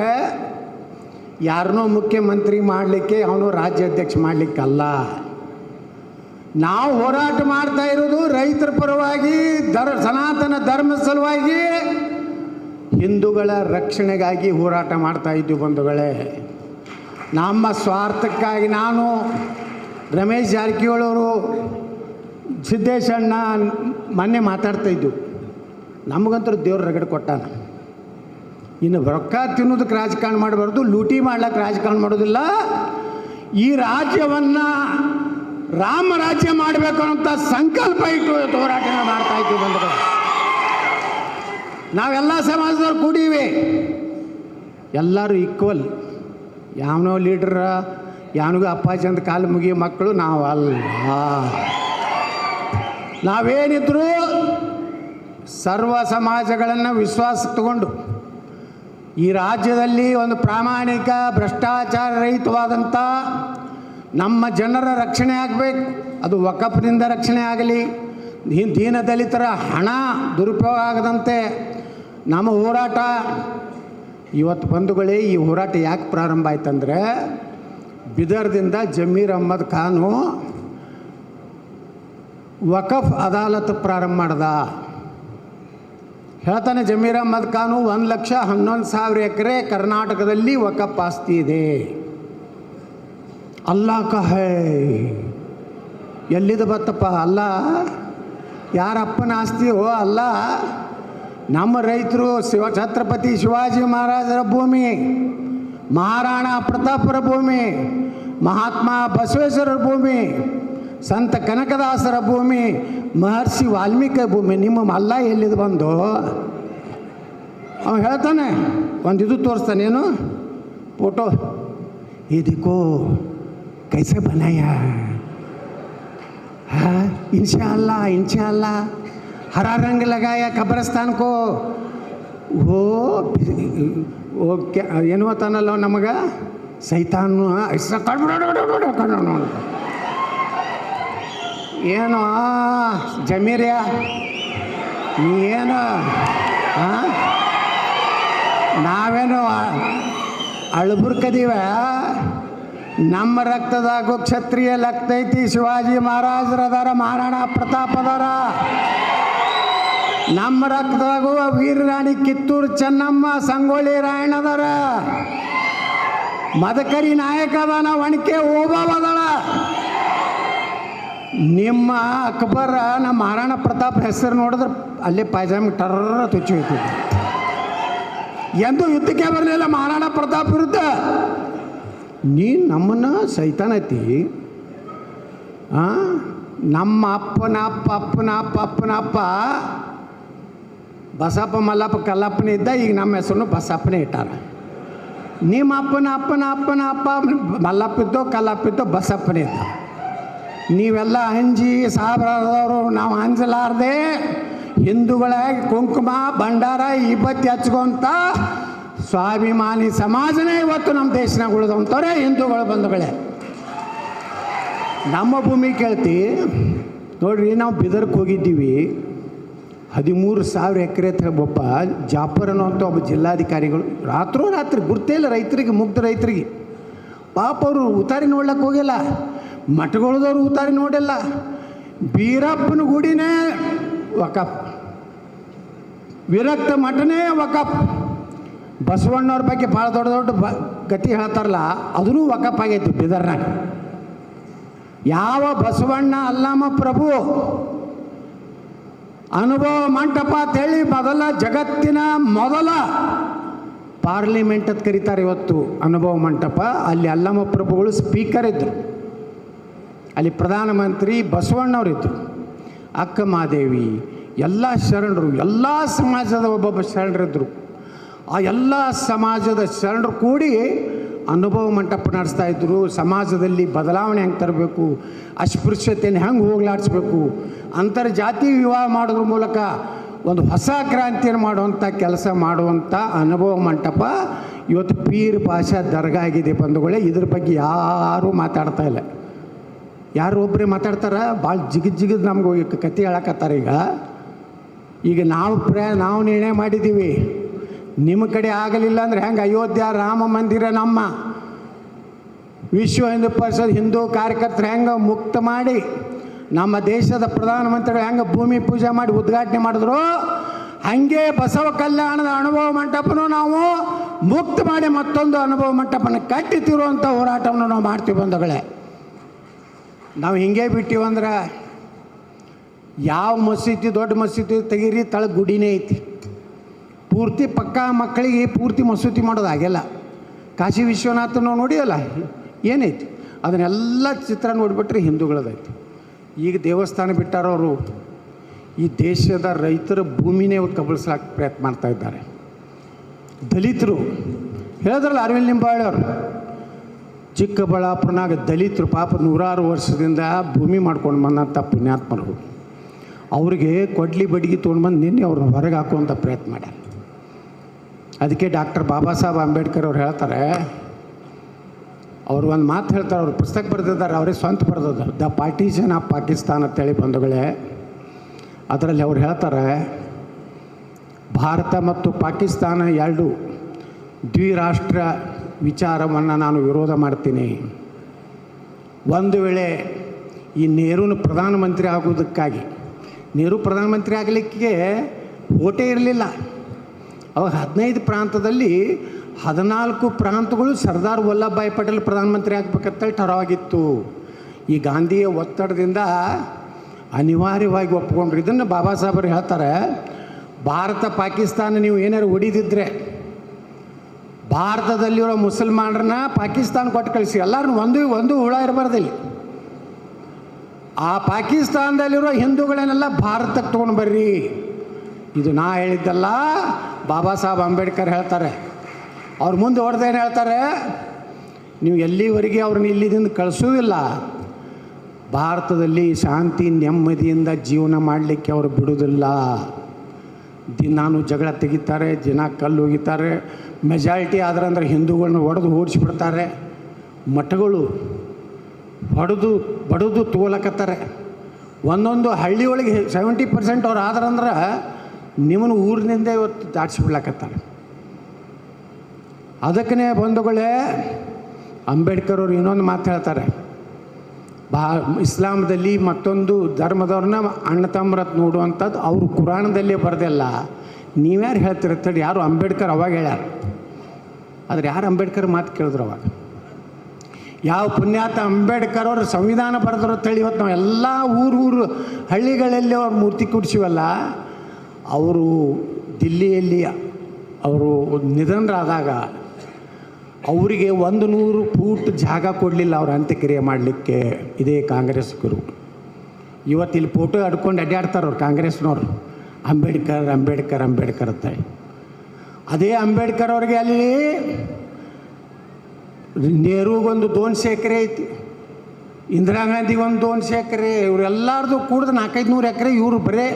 ಯಾರನ್ನೋ ಮುಖ್ಯಮಂತ್ರಿ ಮಾಡಲಿಕ್ಕೆ, ಅವನು ರಾಜ್ಯಾಧ್ಯಕ್ಷ ಮಾಡಲಿಕ್ಕಲ್ಲ. ನಾವು ಹೋರಾಟ ಮಾಡ್ತಾ ಇರೋದು ರೈತರ ಪರವಾಗಿ, ಸನಾತನ ಧರ್ಮ ಸಲುವಾಗಿ, ಹಿಂದೂಗಳ ರಕ್ಷಣೆಗಾಗಿ ಹೋರಾಟ ಮಾಡ್ತಾ ಇದ್ದೀವಿ ಬಂಧುಗಳೇ. ನಮ್ಮ ಸ್ವಾರ್ಥಕ್ಕಾಗಿ ನಾನು, ರಮೇಶ್ ಜಾರಕಿಹೊಳಿ ಅವರು, ಸಿದ್ದೇಶಣ್ಣ ಮೊನ್ನೆ ಮಾತಾಡ್ತಾ ಇದ್ದೆವು. ನಮಗಂತೂ ದೇವ್ರ ರಗಡೆ ಕೊಟ್ಟಾನ. ಇನ್ನು ರೊಕ್ಕ ತಿನ್ನೋದಕ್ಕೆ ರಾಜಕಾರಣ ಮಾಡಬಾರ್ದು, ಲೂಟಿ ಮಾಡ್ಲಿಕ್ಕೆ ರಾಜಕಾರಣ ಮಾಡೋದಿಲ್ಲ. ಈ ರಾಜ್ಯವನ್ನು ರಾಮ ರಾಜ್ಯ ಮಾಡಬೇಕು ಅಂತ ಸಂಕಲ್ಪ ಇಟ್ಟು ಹೋರಾಟ ಮಾಡ್ತಾ ಇದ್ದೀವಿ ಬಂಧುಗಳು. ನಾವೆಲ್ಲ ಸಮಾಜದವ್ರು ಕೂಡೀವಿ, ಎಲ್ಲರೂ ಈಕ್ವಲ್. ಯಾವನೋ ಲೀಡ್ರ, ಯಾವನಿಗೂ ಅಪ್ಪಾಜಿ ಅಂತ ಕಾಲು ಮುಗಿಯೋ ಮಕ್ಕಳು ನಾವಲ್ಲ. ನಾವೇನಿದ್ರು ಸರ್ವ ಸಮಾಜಗಳನ್ನು ವಿಶ್ವಾಸ ತಗೊಂಡು ಈ ರಾಜ್ಯದಲ್ಲಿ ಒಂದು ಪ್ರಾಮಾಣಿಕ ಭ್ರಷ್ಟಾಚಾರ ರಹಿತವಾದಂಥ ನಮ್ಮ ಜನರ ರಕ್ಷಣೆ ಆಗಬೇಕು. ಅದು ವಕಫ್ನಿಂದ ರಕ್ಷಣೆ ಆಗಲಿ, ದೀನ ದಲಿತರ ಹಣ ದುರುಪಯೋಗ ಆಗದಂತೆ ನಮ್ಮ ಹೋರಾಟ. ಇವತ್ತು ಬಂಧುಗಳೇ, ಈ ಹೋರಾಟ ಯಾಕೆ ಪ್ರಾರಂಭ ಆಯ್ತಂದರೆ, ಬಿದರ್ದಿಂದ ಜಮೀರ್ ಅಹ್ಮದ್ ಖಾನು ವಕಫ್ ಅದಾಲತ್ ಪ್ರಾರಂಭ ಮಾಡ್ದ. ಹೇಳ್ತಾನೆ ಜಮೀರ್ ಅಹ್ಮದ್ ಖಾನು 1,11,000 ಎಕರೆ ಕರ್ನಾಟಕದಲ್ಲಿ ವಕಫ್ ಆಸ್ತಿ ಇದೆ. ಅಲ್ಲಾ ಕಾ ಹೈ, ಎಲ್ಲಿದು ಬತ್ತಪ್ಪ ಅಲ್ಲ? ಯಾರಪ್ಪನ ಆಸ್ತಿ? ಓ ಅಲ್ಲ, ನಮ್ಮ ರೈತರು ಛತ್ರಪತಿ ಶಿವಾಜಿ ಮಹಾರಾಜರ ಭೂಮಿ, ಮಹಾರಾಣಾ ಪ್ರತಾಪರ ಭೂಮಿ, ಮಹಾತ್ಮ ಬಸವೇಶ್ವರರ ಭೂಮಿ, ಸಂತ ಕನಕದಾಸರ ಭೂಮಿ, ಮಹರ್ಷಿ ವಾಲ್ಮೀಕಿ ಭೂಮಿ. ನಿಮ್ಮ ಅಲ್ಲ ಎಲ್ಲಿದು ಬಂದು? ಅವನು ಹೇಳ್ತಾನೆ, ಒಂದು ಇದು ತೋರಿಸ್ತಾನೇನು ಫೋಟೋ, ಇದಕ್ಕೋ ಕೈಸೆ ಬನಾಯ. हाँ इंशाअल्लाह हरा रंग लगाया कब्रस्तान को. वो क्या ಏನು ತಾನಲ್ಲ ನಮಗೆ ಸೈತಾನು ಇಷ್ಟ ಏನು ಜಮೀರ್ಯ ನೀನು ನಾವೇನು ಅಳ್ಬುರ್ಕದೀವ? ನಮ್ಮ ರಕ್ತದಾಗೂ ಕ್ಷತ್ರಿಯ ರಕ್ತ ಐತಿ. ಶಿವಾಜಿ ಮಹಾರಾಜರದಾರ, ಮಹಾರಾಣಾ ಪ್ರತಾಪದಾರ. ನಮ್ಮ ರಕ್ತದಾಗೂ ವೀರರಾಣಿ ಕಿತ್ತೂರು ಚೆನ್ನಮ್ಮ, ಸಂಗೊಳ್ಳಿ ರಾಯಣ್ಣದಾರ. ಮದಕರಿ ನಾಯಕ ಅದಾನ, ಒಣಕೆ ಓಬಾವದಾಳ. ನಿಮ್ಮ ಅಕ್ಬರ ನಮ್ಮ ಮಹಾರಾಣಾ ಪ್ರತಾಪ್ ಹೆಸರು ನೋಡಿದ್ರೆ ಅಲ್ಲೇ ಪಾಯ್ಜಾಮಿ ಟರ್ರ ತುಚ್ಚಿ ಹೋಯ್ತಿದ್ದೆ. ಎಂದೂ ಯುದ್ಧಕ್ಕೆ ಬರಲಿಲ್ಲ ಮಹಾರಾಣಾ ಪ್ರತಾಪ್ ವಿರುದ್ಧ. ನೀನು ನಮ್ಮನ್ನು ಸೈತಾನೈತಿ. ನಮ್ಮ ಅಪ್ಪನ ಅಪ್ಪ ಬಸಪ್ಪ ಮಲ್ಲಪ್ಪ ಕಲ್ಲಪ್ಪನೇ ಇದ್ದ, ಈಗ ನಮ್ಮ ಹೆಸರು ಬಸಪ್ಪನೇ ಇಟ್ಟಾರ. ನಿಮ್ಮ ಅಪ್ಪನ ಅಪ್ಪ ಮಲ್ಲಪ್ಪ ಇದ್ದೋ ಕಲ್ಲಪ್ಪ ಇದ್ದೋ ಬಸಪ್ಪನೇ ಇದ್ದ. ನೀವೆಲ್ಲ ಅಂಜಿ ಸಾಬ್ರದವರು ನಾವು ಅಂಜಲಾರ್ದೆ ಹಿಂದೂಗಳಾಗಿ ಕುಂಕುಮ ಭಂಡಾರ ಇಬ್ಬತ್ತಿ ಹಚ್ಕೊಂತ ಸ್ವಾಭಿಮಾನಿ ಸಮಾಜನೇ ಇವತ್ತು ನಮ್ಮ ದೇಶನಾಗ ಉಳಿದಂಥವ್ರೆ ಹಿಂದೂಗಳು ಬಂಧುಗಳೇ. ನಮ್ಮ ಭೂಮಿ ಕೇಳ್ತಿ ನೋಡ್ರಿ, ನಾವು ಬಿದರ್ಕ್ಕೆ ಹೋಗಿದ್ದೀವಿ. 13,000 ಎಕರೆ ಒಬ್ಬ ಜಾಫರ್ ಅನ್ನೋಂಥ ಒಬ್ಬ ಜಿಲ್ಲಾಧಿಕಾರಿಗಳು ರಾತ್ರಿ ಗುರ್ತೇ ಇಲ್ಲ ರೈತರಿಗೆ, ಮುಗ್ಧ ರೈತರಿಗೆ. ಪಾಪ ಅವರು ಉತಾರಿ ನೋಡ್ಲಿಕ್ಕೆ ಹೋಗಿಲ್ಲ, ಮಠಗಳದವ್ರು ಉತಾರಿ ನೋಡಿಲ್ಲ. ಬೀರಪ್ಪನ ಗುಡಿನೇ ವಕಫ್, ವಿರಕ್ತ ಮಠನೇ ವಕಫ್. ಬಸವಣ್ಣವ್ರ ಬಗ್ಗೆ ಭಾಳ ದೊಡ್ಡ ಗತಿ ಹೇಳ್ತಾರಲ್ಲ, ಅದೂ ವಕಫ್ ಆಗೈತಿ ಬಿದರ್ನಾಗ. ಯಾವ ಬಸವಣ್ಣ ಅಲ್ಲಾಮ ಪ್ರಭು ಅನುಭವ ಮಂಟಪ ಅಂತೇಳಿ ಜಗತ್ತಿನ ಮೊದಲ ಪಾರ್ಲಿಮೆಂಟ್ ಅಂತ ಕರೀತಾರೆ ಇವತ್ತು ಅನುಭವ ಮಂಟಪ. ಅಲ್ಲಿ ಅಲ್ಲಾಮ ಪ್ರಭುಗಳು ಸ್ಪೀಕರ್ ಇದ್ದರು, ಅಲ್ಲಿ ಪ್ರಧಾನಮಂತ್ರಿ ಬಸವಣ್ಣವರಿದ್ದರು, ಅಕ್ಕ ಮಹಾದೇವಿ, ಎಲ್ಲ ಶರಣರು, ಎಲ್ಲ ಸಮಾಜದ ಒಬ್ಬೊಬ್ಬ ಶರಣರಿದ್ದರು. ಆ ಎಲ್ಲ ಸಮಾಜದ ಶರಣರು ಕೂಡಿ ಅನುಭವ ಮಂಟಪ ನಡೆಸ್ತಾ ಇದ್ದರು. ಸಮಾಜದಲ್ಲಿ ಬದಲಾವಣೆ ಹೆಂಗೆ ತರಬೇಕು, ಅಸ್ಪೃಶ್ಯತೆಯನ್ನು ಹೆಂಗೆ ಹೋಗ್ಲಾಡಿಸ್ಬೇಕು, ಅಂತರ್ಜಾತಿ ವಿವಾಹ ಮಾಡೋದ್ರ ಮೂಲಕ ಒಂದು ಹೊಸ ಕ್ರಾಂತಿಯನ್ನು ಮಾಡುವಂಥ ಕೆಲಸ ಮಾಡುವಂಥ ಅನುಭವ ಮಂಟಪ ಇವತ್ತು ಪೀರ್ ಭಾಷಾ ದರ್ಗಾ ಆಗಿದೆ ಬಂಧುಗಳೇ. ಇದ್ರ ಬಗ್ಗೆ ಯಾರೂ ಮಾತಾಡ್ತಾ ಇಲ್ಲ. ಯಾರು ಒಬ್ಬರೇ ಮಾತಾಡ್ತಾರೆ, ಭಾಳ ಜಿಗಿದ್ ನಮ್ಗೆ ಕತೆ ಹೇಳಕತ್ತಾರೆ. ಈಗ ನಾವು ನಿರ್ಣಯ ಮಾಡಿದ್ದೀವಿ, ನಿಮ್ಮ ಕಡೆ ಆಗಲಿಲ್ಲ ಅಂದರೆ ಹೆಂಗೆ ಅಯೋಧ್ಯ ರಾಮ ಮಂದಿರ ನಮ್ಮ ವಿಶ್ವ ಹಿಂದೂ ಪರಿಷತ್ ಹಿಂದೂ ಕಾರ್ಯಕರ್ತರು ಹೆಂಗೆ ಮುಕ್ತ ಮಾಡಿ ನಮ್ಮ ದೇಶದ ಪ್ರಧಾನಮಂತ್ರಿಗಳು ಹೆಂಗೆ ಭೂಮಿ ಪೂಜೆ ಮಾಡಿ ಉದ್ಘಾಟನೆ ಮಾಡಿದ್ರು, ಹಾಗೆ ಬಸವ ಕಲ್ಯಾಣದ ಅನುಭವ ಮಂಟಪನೂ ನಾವು ಮುಕ್ತ ಮಾಡಿ ಮತ್ತೊಂದು ಅನುಭವ ಮಂಟಪನ ಕಟ್ಟಿತಿರುವಂಥ ಹೋರಾಟವನ್ನು ನಾವು ಮಾಡ್ತೀವಿ ಬಂಧುಗಳೇ. ನಾವು ಹಿಂಗೆ ಬಿಟ್ಟಿವಂದ್ರೆ ಯಾವ ಮಸೀದಿ ದೊಡ್ಡ ಮಸೀದಿ ತೆಗೀರಿ, ತಳ ಗುಡಿನೇ ಐತಿ. ಪೂರ್ತಿ ಪಕ್ಕ ಮಕ್ಕಳಿಗೆ ಪೂರ್ತಿ ಮಸೂತಿ ಮಾಡೋದಾಗೆಲ್ಲ. ಕಾಶಿ ವಿಶ್ವನಾಥ ನಾವು ನೋಡಿಯಲ್ಲ ಏನೈತಿ, ಅದನ್ನೆಲ್ಲ ಚಿತ್ರ ನೋಡಿಬಿಟ್ರೆ ಹಿಂದೂಗಳದೈತಿ. ಈಗ ದೇವಸ್ಥಾನ ಬಿಟ್ಟಾರವರು ಈ ದೇಶದ ರೈತರ ಭೂಮಿನೇ ಕಬಳಿಸ್ಲಾಕ ಪ್ರಯತ್ನ ಮಾಡ್ತಾ ಇದ್ದಾರೆ. ದಲಿತರು ಹೇಳಿದ್ರಲ್ಲ ಅರವಿಂದ್ ಲಿಂಬಾವಳಿ ಅವರು, ಚಿಕ್ಕಬಳ್ಳಾಪುರನಾಗ ದಲಿತರು ಪಾಪ 100 ವರ್ಷದಿಂದ ಭೂಮಿ ಮಾಡ್ಕೊಂಡು ಬಂದಂಥ ಪುಣ್ಯಾತ್ಮರು, ಅವ್ರಿಗೆ ಕೊಡ್ಲಿ ಬಡ್ಗಿ ತೊಗೊಂಡ್ಬಂದು ನಿನ್ನೆ ಅವ್ರನ್ನ ಹೊರಗೆ ಹಾಕುವಂಥ ಪ್ರಯತ್ನ ಮಾಡ್ಯಾರ. ಅದಕ್ಕೆ ಡಾಕ್ಟರ್ ಬಾಬಾ ಸಾಹೇಬ್ ಅಂಬೇಡ್ಕರ್ ಅವ್ರು ಹೇಳ್ತಾರೆ, ಅವರು ಒಂದು ಮಾತು ಹೇಳ್ತಾರೆ, ಅವ್ರು ಪುಸ್ತಕ ಬರೆದಿದ್ದಾರೆ, ಅವರೇ ಸ್ವಂತ ಬರೆದಿದ್ದಾರೆ, ದ ಪಾರ್ಟಿಷನ್ ಆಫ್ ಪಾಕಿಸ್ತಾನ್ ಅಂತೇಳಿ ಬಂಧುಗಳೇ. ಅದರಲ್ಲಿ ಅವ್ರು ಹೇಳ್ತಾರೆ, ಭಾರತ ಮತ್ತು ಪಾಕಿಸ್ತಾನ ಎರಡು ದ್ವಿರಾಷ್ಟ್ರ ವಿಚಾರವನ್ನು ನಾನು ವಿರೋಧ ಮಾಡ್ತೀನಿ. ಒಂದು ವೇಳೆ ಈ ನೆಹರೂನ ಪ್ರಧಾನಮಂತ್ರಿ ಆಗೋದಕ್ಕಾಗಿ, ನೆಹರು ಪ್ರಧಾನಮಂತ್ರಿ ಆಗಲಿಕ್ಕೆ ಓಟೇ ಇರಲಿಲ್ಲ. ಅವಾಗ 15 ಪ್ರಾಂತದಲ್ಲಿ 14 ಪ್ರಾಂತಗಳು ಸರ್ದಾರ್ ವಲ್ಲಭಭಾಯಿ ಪಟೇಲ್ ಪ್ರಧಾನಮಂತ್ರಿ ಆಗ್ಬೇಕಂತೇಳಿ ಠರಾವಾಗಿತ್ತು. ಈ ಗಾಂಧಿಯ ಒತ್ತಡದಿಂದ ಅನಿವಾರ್ಯವಾಗಿ ಒಪ್ಪಿಕೊಂಡ್ರು. ಇದನ್ನು ಬಾಬಾ ಸಾಹೇಬರು ಹೇಳ್ತಾರೆ, ಭಾರತ ಪಾಕಿಸ್ತಾನ ನೀವು ಏನಾರು ಹೊಡಿದಿದ್ರೆ ಭಾರತದಲ್ಲಿರೋ ಮುಸಲ್ಮಾನರನ್ನ ಪಾಕಿಸ್ತಾನ ಕೊಟ್ಟು ಕಳಿಸಿ, ಎಲ್ಲರೂ ಒಂದು ಹುಳ ಇರಬಾರ್ದಲ್ಲಿ. ಆ ಪಾಕಿಸ್ತಾನದಲ್ಲಿರೋ ಹಿಂದೂಗಳನ್ನೆಲ್ಲ ಭಾರತಕ್ಕೆ ತೊಗೊಂಡು ಬರ್ರಿ. ಇದು ನಾ ಹೇಳಿದ್ದಲ್ಲ, ಬಾಬಾ ಸಾಹೇಬ್ ಅಂಬೇಡ್ಕರ್ ಹೇಳ್ತಾರೆ. ಅವ್ರು ಮುಂದೆ ಹೊಡೆದೇನು ಹೇಳ್ತಾರೆ, ನೀವು ಎಲ್ಲಿವರೆಗೆ ಅವ್ರನ್ನ ಇಲ್ಲಿದಿಂದ ಕಳಿಸೋದಿಲ್ಲ, ಭಾರತದಲ್ಲಿ ಶಾಂತಿ ನೆಮ್ಮದಿಯಿಂದ ಜೀವನ ಮಾಡಲಿಕ್ಕೆ ಅವರು ಬಿಡೋದಿಲ್ಲ. ದಿನಾನು ಜಗಳ ತೆಗಿತಾರೆ, ದಿನ ಕಲ್ಲು ಹೋಗಿತಾರೆ, ಮೆಜಾರಿಟಿ ಆದ್ರೆ ಅಂದ್ರೆ ಹಿಂದೂಗಳನ್ನ ಹೊಡೆದು ಓಡಿಸ್ಬಿಡ್ತಾರೆ, ಮಠಗಳು ಬಡದು ತಗೋಲಕತ್ತಾರೆ. ಒಂದೊಂದು ಹಳ್ಳಿ ಒಳಗೆ 70% ಅವ್ರು ಆದ್ರಂದ್ರೆ ನಿಮ್ಮನ್ನು ಊರಿನಿಂದ ಇವತ್ತು ದಾಟಿಸ್ಬಿಡ್ಲಕತ್ತಾರೆ. ಅದಕ್ಕೇ ಬಂಧುಗಳೇ, ಅಂಬೇಡ್ಕರ್ ಅವರು ಇನ್ನೊಂದು ಮಾತು ಹೇಳ್ತಾರೆ, ಇಸ್ಲಾಮದಲ್ಲಿ ಮತ್ತೊಂದು ಧರ್ಮದವ್ರನ್ನ ಅಣ್ಣ ತಮ್ಮರತ್ ನೋಡುವಂಥದ್ದು ಅವರು ಕುರಾನದಲ್ಲೇ ಬರೆದಿಲ್ಲ. ನೀವ್ಯಾರು ಹೇಳ್ತಿರ್ತಾರೆ? ಯಾರು ಅಂಬೇಡ್ಕರ್ ಅವಾಗ ಹೇಳ್ಯಾರ, ಆದರೆ ಯಾರು ಅಂಬೇಡ್ಕರ್ ಮಾತು ಕೇಳಿದ್ರು ಅವಾಗ? ಯಾವ ಪುಣ್ಯಾತ ಅಂಬೇಡ್ಕರ್ ಅವರು ಸಂವಿಧಾನ ಬರೆದ್ರು ಅಂತೇಳಿ ಇವತ್ತು ನಾವು ಎಲ್ಲ ಊರು ಹಳ್ಳಿಗಳಲ್ಲಿ ಅವ್ರ ಮೂರ್ತಿ ಕೂಡಿಸಿವಲ್ಲ. ಅವರು ದಿಲ್ಲಿಯಲ್ಲಿ ಅವರು ನಿಧನರಾದಾಗ ಅವರಿಗೆ 100 ಫೂಟ್ ಜಾಗ ಕೊಡಲಿಲ್ಲ ಅವ್ರ ಅಂತ್ಯಕ್ರಿಯೆ ಮಾಡಲಿಕ್ಕೆ ಇದೇ ಕಾಂಗ್ರೆಸ್ಗರು. ಇವತ್ತು ಇಲ್ಲಿ ಫೋಟೋ ಹಿಡ್ಕೊಂಡು ಅಡ್ಡಾಡ್ತಾರೆ ಅವ್ರು ಕಾಂಗ್ರೆಸ್ನವ್ರು, ಅಂಬೇಡ್ಕರ್ ಅಂಬೇಡ್ಕರ್ ಅಂಬೇಡ್ಕರ್ ಅಂತ. ಅದೇ ಅಂಬೇಡ್ಕರ್ ಅವ್ರಿಗೆ ಅಲ್ಲಿ ನೆಹರೂಗೊಂದು 200 ಎಕರೆ ಐತಿ, ಇಂದಿರಾ ಗಾಂಧಿಗೊಂದು 200 ಎಕರೆ, ಇವರೆಲ್ಲಾರ್ದು ಕೂಡಿದ 400-500 ಎಕರೆ ಇವರು ಬರೇ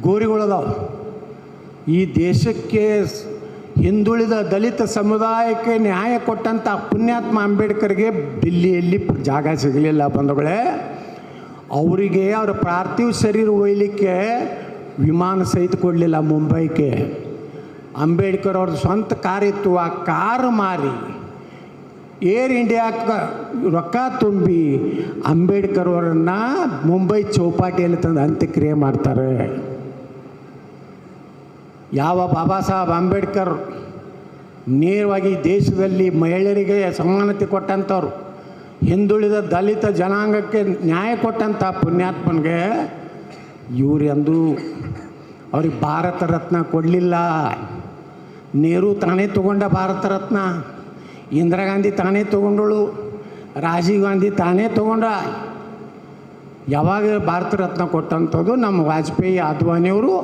ಗೋರಿಗಳದಾವ. ಈ ದೇಶಕ್ಕೆ ಹಿಂದುಳಿದ ದಲಿತ ಸಮುದಾಯಕ್ಕೆ ನ್ಯಾಯ ಕೊಟ್ಟಂಥ ಪುಣ್ಯಾತ್ಮ ಅಂಬೇಡ್ಕರ್ಗೆ ದಿಲ್ಲಿಯಲ್ಲಿ ಜಾಗ ಸಿಗಲಿಲ್ಲ ಬಂಧುಗಳೇ. ಅವರಿಗೆ ಅವರ ಪಾರ್ಥಿವ ಶರೀರ ಒಯ್ಯಲಿಕ್ಕೆ ವಿಮಾನ ಸಹಿತ ಕೊಡಲಿಲ್ಲ ಮುಂಬೈಗೆ. ಅಂಬೇಡ್ಕರ್ ಅವ್ರದ್ದು ಸ್ವಂತ ಕಾರ್ ಇತ್ತು, ಆ ಕಾರು ಮಾರಿ ಏರ್ ಇಂಡಿಯಾಕ್ಕೆ ರೊಕ್ಕ ತುಂಬಿ ಅಂಬೇಡ್ಕರ್ ಅವರನ್ನು ಮುಂಬೈ ಚೌಪಾಟಿಯಲ್ಲಿ ತಂದು ಅಂತ್ಯಕ್ರಿಯೆ ಮಾಡ್ತಾರೆ. ಯಾವ ಬಾಬಾ ಸಾಹೇಬ್ ಅಂಬೇಡ್ಕರ್ ನೇರವಾಗಿ ದೇಶದಲ್ಲಿ ಮಹಿಳೆಯರಿಗೆ ಸಮಾನತೆ ಕೊಟ್ಟಂಥವ್ರು, ಹಿಂದುಳಿದ ದಲಿತ ಜನಾಂಗಕ್ಕೆ ನ್ಯಾಯ ಕೊಟ್ಟಂಥ ಪುಣ್ಯಾತ್ಮನಿಗೆ ಇವರು ಎಂದೂ ಅವ್ರಿಗೆ ಭಾರತ ರತ್ನ ಕೊಡಲಿಲ್ಲ. ನೆಹರು ತಾನೇ ತಗೊಂಡ ಭಾರತ ರತ್ನ, ಇಂದಿರಾ ಗಾಂಧಿ ತಾನೇ ತೊಗೊಂಡಳು, ರಾಜೀವ್ ಗಾಂಧಿ ತಾನೇ ತೊಗೊಂಡ. ಯಾವಾಗ ಭಾರತ ರತ್ನ ಕೊಟ್ಟಂಥದ್ದು ನಮ್ಮ ವಾಜಪೇಯಿ ಅದ್ವಾನಿಯವರು.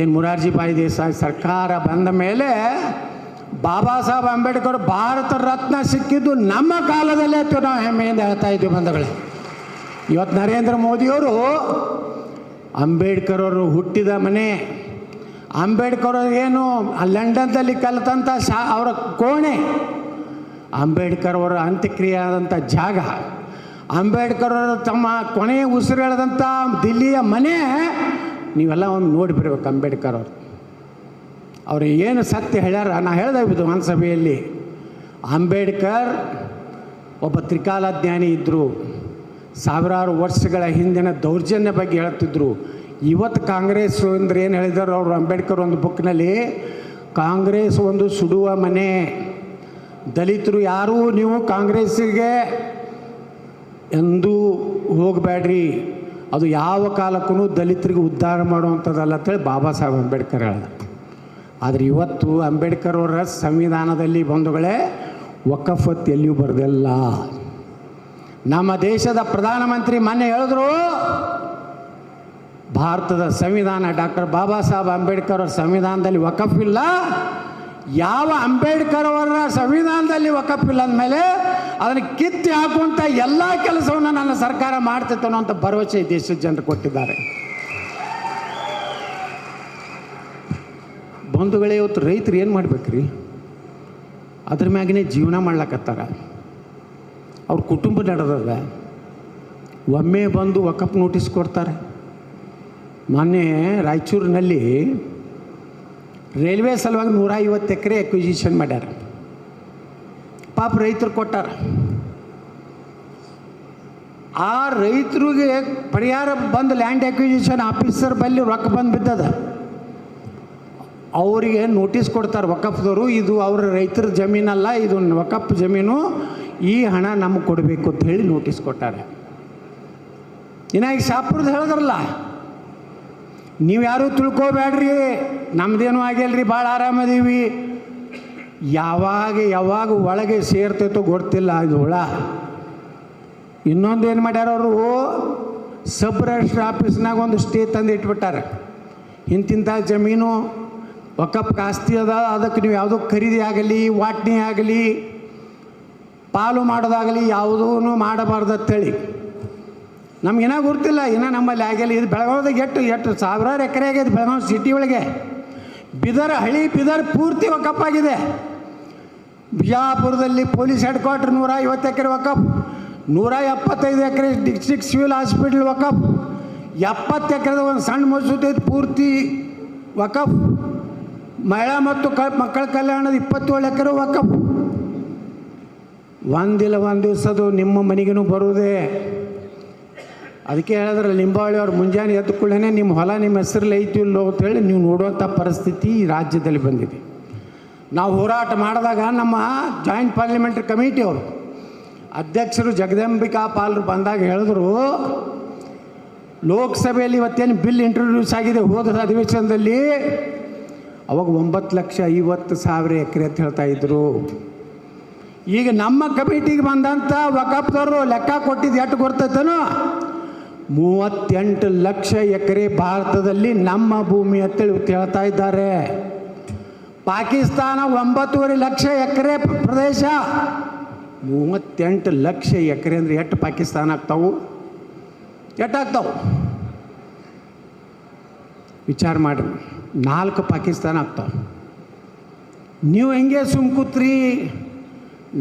ಏನು ಮೊರಾರ್ಜಿ ಭಾಯಿ ದೇಸಾಯಿ ಸರ್ಕಾರ ಬಂದ ಮೇಲೆ ಬಾಬಾ ಸಾಹೇಬ್ ಅಂಬೇಡ್ಕರ್ ಭಾರತ ರತ್ನ ಸಿಕ್ಕಿದ್ದು ನಮ್ಮ ಕಾಲದಲ್ಲೇ ಇತ್ತು. ನಾವು ಹೆಮ್ಮೆಯಿಂದ ಹೇಳ್ತಾ ಇದ್ದೀವಿ ಬಂಧುಗಳೇ. ಇವತ್ತು ನರೇಂದ್ರ ಮೋದಿಯವರು ಅಂಬೇಡ್ಕರ್ ಅವರು ಹುಟ್ಟಿದ ಮನೆ, ಅಂಬೇಡ್ಕರ್ ಅವರು ಏನು ಲಂಡನ್ದಲ್ಲಿ ಕಲಿತಂಥ ಅವರ ಕೋಣೆ, ಅಂಬೇಡ್ಕರ್ ಅವರ ಅಂತ್ಯಕ್ರಿಯೆ ಆದಂಥ ಜಾಗ, ಅಂಬೇಡ್ಕರ್ ಅವರು ತಮ್ಮ ಕೊನೆಯ ಉಸಿರೆಳೆದಂಥ ದಿಲ್ಲಿಯ ಮನೆ, ನೀವೆಲ್ಲ ಒಂದು ನೋಡಿ ಬರಬೇಕು. ಅಂಬೇಡ್ಕರ್ ಅವರು ಏನು ಸತ್ಯ ಹೇಳ್ಯಾರ ನಾ ಹೇಳ್ದೆ ವಿಧಾನಸಭೆಯಲ್ಲಿ. ಅಂಬೇಡ್ಕರ್ ಒಬ್ಬ ತ್ರಿಕಾಲಜ್ಞಾನಿ ಇದ್ದರು, ಸಾವಿರಾರು ವರ್ಷಗಳ ಹಿಂದಿನ ದೌರ್ಜನ್ಯ ಬಗ್ಗೆ ಹೇಳ್ತಿದ್ರು. ಇವತ್ತು ಕಾಂಗ್ರೆಸ್ ಅಂದ್ರೆ ಏನು ಹೇಳಿದಾರೆ ಅವರು ಅಂಬೇಡ್ಕರ್ ಒಂದು ಬುಕ್ನಲ್ಲಿ, ಕಾಂಗ್ರೆಸ್ ಒಂದು ಸುಡುವ ಮನೆ, ದಲಿತರು ಯಾರೂ ನೀವು ಕಾಂಗ್ರೆಸ್ಸಿಗೆ ಎಂದೂ ಹೋಗಬೇಡ್ರಿ, ಅದು ಯಾವ ಕಾಲಕ್ಕೂ ದಲಿತರಿಗೆ ಉದ್ಧಾರ ಮಾಡುವಂಥದ್ದಲ್ಲ ಅಂತೇಳಿ ಬಾಬಾ ಸಾಹೇಬ್ ಅಂಬೇಡ್ಕರ್ ಹೇಳ್ದ. ಆದರೆ ಇವತ್ತು ಅಂಬೇಡ್ಕರ್ ಅವರ ಸಂವಿಧಾನದಲ್ಲಿ ಬಂಧುಗಳೇ ವಕಫತ್ ಎಲ್ಲಿಯೂ ಬರೆದಿಲ್ಲ. ನಮ್ಮ ದೇಶದ ಪ್ರಧಾನಮಂತ್ರಿ ಮೊನ್ನೆ ಹೇಳಿದ್ರು, ಭಾರತದ ಸಂವಿಧಾನ ಡಾಕ್ಟರ್ ಬಾಬಾ ಸಾಹೇಬ್ ಅಂಬೇಡ್ಕರ್ ಅವರ ಸಂವಿಧಾನದಲ್ಲಿ ವಕಫ್ ಇಲ್ಲ. ಯಾವ ಅಂಬೇಡ್ಕರ್ ಅವರ ಸಂವಿಧಾನದಲ್ಲಿ ವಕಫ್ ಇಲ್ಲ ಅಂದಮೇಲೆ ಅದನ್ನು ಕಿತ್ತಿ ಹಾಕುವಂಥ ಎಲ್ಲ ಕೆಲಸವನ್ನು ನನ್ನ ಸರ್ಕಾರ ಮಾಡ್ತಿತ್ತು ಅನ್ನೋಂಥ ಭರವಸೆ ದೇಶದ ಜನರು ಕೊಟ್ಟಿದ್ದಾರೆ. ಬಂಧುಗಳೇ, ಇವತ್ತು ರೈತರು ಏನು ಮಾಡ್ಬೇಕ್ರಿ? ಅದ್ರ ಮ್ಯಾಗನೇ ಜೀವನ ಮಾಡ್ಲಕತ್ತಾರ, ಅವ್ರ ಕುಟುಂಬ ನಡೆದದ. ಒಮ್ಮೆ ಬಂದು ವಕಫ್ ನೋಟಿಸ್ ಕೊಡ್ತಾರೆ. ಮೊನ್ನೆ ರಾಯಚೂರಿನಲ್ಲಿ ರೈಲ್ವೆ ಸಲುವಾಗಿ 150 ಎಕರೆ ಅಕ್ವಿಜಿಷನ್ ಮಾಡ್ಯಾರ. ಪಾಪ ರೈತರು ಕೊಟ್ಟಾರ. ಆ ರೈತರಿಗೆ ಪರಿಹಾರ ಬಂದು ಲ್ಯಾಂಡ್ ಅಕ್ವಿಸಿಷನ್ ಆಫೀಸರ್ ಬಲ್ಲಿ ರೊಕ್ಕ ಬಂದು ಬಿದ್ದದ. ಅವರಿಗೆ ನೋಟಿಸ್ ಕೊಡ್ತಾರೆ ವಕಫ್ದವರು, ಇದು ಅವ್ರ ರೈತರ ಜಮೀನಲ್ಲ, ಇದು ವಕಫ್ ಜಮೀನು, ಈ ಹಣ ನಮಗೆ ಕೊಡಬೇಕು ಅಂತ ಹೇಳಿ ನೋಟಿಸ್ ಕೊಟ್ಟಾರೆ. ಇನ್ನು ಈಗ ಶಾಪುರದ ಹೇಳಿದ್ರಲ್ಲ, ನೀವು ಯಾರೂ ತಿಳ್ಕೊಬೇಡ್ರಿ, ನಮ್ದೇನು ಆಗಿಲ್ರಿ, ಭಾಳ ಆರಾಮದೀವಿ. ಯಾವಾಗ ಒಳಗೆ ಸೇರ್ತೈತೋ ಗೊತ್ತಿಲ್ಲ ಇದು ಹುಳ. ಇನ್ನೊಂದು ಏನು ಮಾಡ್ಯಾರ ಅವರು, ಸಬ್ ರಿಜಿಸ್ಟ್ರ್ ಆಫೀಸ್ನಾಗ ಒಂದು ಸ್ಟೇ ತಂದು ಇಟ್ಬಿಟ್ಟಾರೆ. ಇಂತಿಂಥ ಜಮೀನು ವಕಫ್ ಆಸ್ತಿ ಅದ, ಅದಕ್ಕೆ ನೀವು ಯಾವುದೋ ಖರೀದಿ ಆಗಲಿ, ವಾಟ್ನಿ ಆಗಲಿ, ಪಾಲು ಮಾಡೋದಾಗಲಿ ಯಾವುದೂ ಮಾಡಬಾರ್ದು ಅಂತೇಳಿ. ನಮಗೇನೋ ಗೊತ್ತಿಲ್ಲ, ಇನ್ನೂ ನಮ್ಮಲ್ಲಿ ಆಗಿಲ್ಲ. ಇದು ಬೆಳಗಾವಿದಾಗ ಎಷ್ಟು ಸಾವಿರಾರು ಎಕರೆ ಆಗಿದೆ ಬೆಳಗಾವಿ ಸಿಟಿ ಒಳಗೆ. ಹಳಿ ಬಿದರ್ ಪೂರ್ತಿ ವಕಫ್ ಆಗಿದೆ. ಬಿಜಾಪುರದಲ್ಲಿ ಪೊಲೀಸ್ ಹೆಡ್ ಕ್ವಾರ್ಟರ್ 150 ಎಕರೆ ವಕಫ್, 175 ಎಕರೆ ಡಿಸ್ಟ್ರಿಕ್ಟ್ ಸಿವಿಲ್ ಹಾಸ್ಪಿಟಲ್ ವಕಫ್, 70 ಎಕರೆದ ಒಂದು ಸಣ್ಣ ಮಸೂದೆ ಪೂರ್ತಿ ವಕಫ್, ಮಹಿಳಾ ಮತ್ತು ಮಕ್ಕಳ ಕಲ್ಯಾಣದ 27 ಎಕರೆ ವಕಫ್. ಒಂದಿಲ್ಲ ಒಂದು ದಿವಸದು ನಿಮ್ಮ ಮನೆಗೂ ಬರುವುದೇ. ಅದಕ್ಕೆ ಹೇಳಿದ್ರೆ ಲಿಂಬಾವಳಿ ಅವ್ರು ಮುಂಜಾನೆ ಎದ್ದ ಕೂಡಲೇ ನಿಮ್ಮ ಹೊಲ ನಿಮ್ಮ ಹೆಸರಲ್ಲಿ ಐತಿ ಇಲ್ಲೋ ಅಂತೇಳಿ ನೀವು ನೋಡುವಂಥ ಪರಿಸ್ಥಿತಿ ಈ ರಾಜ್ಯದಲ್ಲಿ ಬಂದಿದೆ. ನಾವು ಹೋರಾಟ ಮಾಡಿದಾಗ ನಮ್ಮ ಜಾಯಿಂಟ್ ಪಾರ್ಲಿಮೆಂಟ್ರಿ ಕಮಿಟಿ ಅವರು ಅಧ್ಯಕ್ಷರು ಜಗದಂಬಿಕಾ ಪಾಲ್ರು ಬಂದಾಗ ಹೇಳಿದ್ರು, ಲೋಕಸಭೆಯಲ್ಲಿ ಇವತ್ತೇನು ಬಿಲ್ ಇಂಟ್ರೊಡ್ಯೂಸ್ ಆಗಿದೆ ಹೋದ ಅಧಿವೇಶನದಲ್ಲಿ, ಅವಾಗ 9,50,000 ಎಕರೆ ಅಂತ ಹೇಳ್ತಾಯಿದ್ರು. ಈಗ ನಮ್ಮ ಕಮಿಟಿಗೆ ಬಂದಂಥ ವಕಫ್ದವರು ಲೆಕ್ಕ ಕೊಟ್ಟಿದ್ದು ಎಷ್ಟು ಗೊತ್ತೈತೇನೋ, 38 ಲಕ್ಷ ಎಕರೆ ಭಾರತದಲ್ಲಿ ನಮ್ಮ ಭೂಮಿ ಅಂತೇಳಿ ಹೇಳ್ತಾ ಇದ್ದಾರೆ. ಪಾಕಿಸ್ತಾನ 9.5 ಲಕ್ಷ ಎಕರೆ ಪ್ರದೇಶ, 38 ಲಕ್ಷ ಎಕರೆ ಅಂದರೆ ಎಷ್ಟು ಪಾಕಿಸ್ತಾನ ಆಗ್ತಾವು, ಎಷ್ಟಾಗ್ತಾವೆ ವಿಚಾರ ಮಾಡಿರಿ. 4 ಪಾಕಿಸ್ತಾನ ಆಗ್ತಾವೆ. ನೀವು ಹೆಂಗೆ ಸುಮ್ಕೂತ್ರಿ,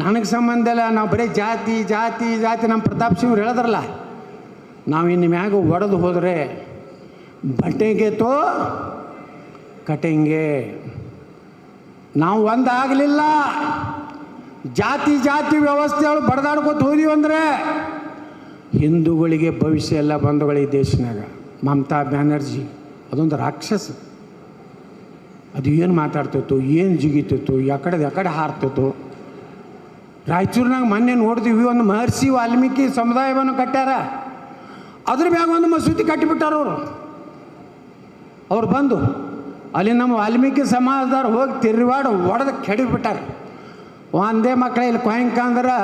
ನನಗೆ ಸಂಬಂಧ ಇಲ್ಲ, ನಾವು ಬರೀ ಜಾತಿ ಜಾತಿ ಜಾತಿ. ನಮ್ಮ ಪ್ರತಾಪ್ ಸಿಂಗ್ ಹೇಳಿದ್ರಲ್ಲ, ನಾವು ಇನ್ನು ಮ್ಯಾಗ ಒಡೆದು ಹೋದರೆ ಬಟ್ಟೆಗೆ ತೋ ಕಟೆಂಗೆ. ನಾವು ಒಂದಾಗಲಿಲ್ಲ, ಜಾತಿ ಜಾತಿ ವ್ಯವಸ್ಥೆಗಳು ಬಡದಾಡ್ಕೊತ ಹೋದೀವಿ ಅಂದರೆ ಹಿಂದೂಗಳಿಗೆ ಭವಿಷ್ಯ ಎಲ್ಲ ಬಂಧುಗಳು ಈ ದೇಶನಾಗ. ಮಮತಾ ಬ್ಯಾನರ್ಜಿ ಅದೊಂದು ರಾಕ್ಷಸ. ಅದು ಏನು ಮಾತಾಡ್ತಿತ್ತು, ಏನು ಜಿಗಿತಿತ್ತು, ಯಾಕಡೆ ಹಾರ್ತಿತ್ತು. ರಾಯಚೂರಿನಾಗ ಮೊನ್ನೆ ನೋಡ್ತೀವಿ, ಒಂದು ಮಹರ್ಷಿ ವಾಲ್ಮೀಕಿ ಸಮುದಾಯವನ್ನು ಕಟ್ಟ್ಯಾರ, ಅದ್ರ ಮ್ಯಾಗ ಒಂದು ಮಸೂತಿ ಕಟ್ಟಿಬಿಟ್ಟಾರ ಅವ್ರು ಬಂದು ಅಲ್ಲಿ ನಮ್ಮ ವಾಲ್ಮೀಕಿ ಸಮಾಜದವ್ರು ಹೋಗಿ ತಿರುವಾಡ ಒಡೆದು ಕೆಡಬಿಟ್ಟಾರ. ಒಂದೇ ಮಕ್ಕಳ ಇಲ್ಲಿ ಕೊಯಂಕ ಅಂದ್ರೆ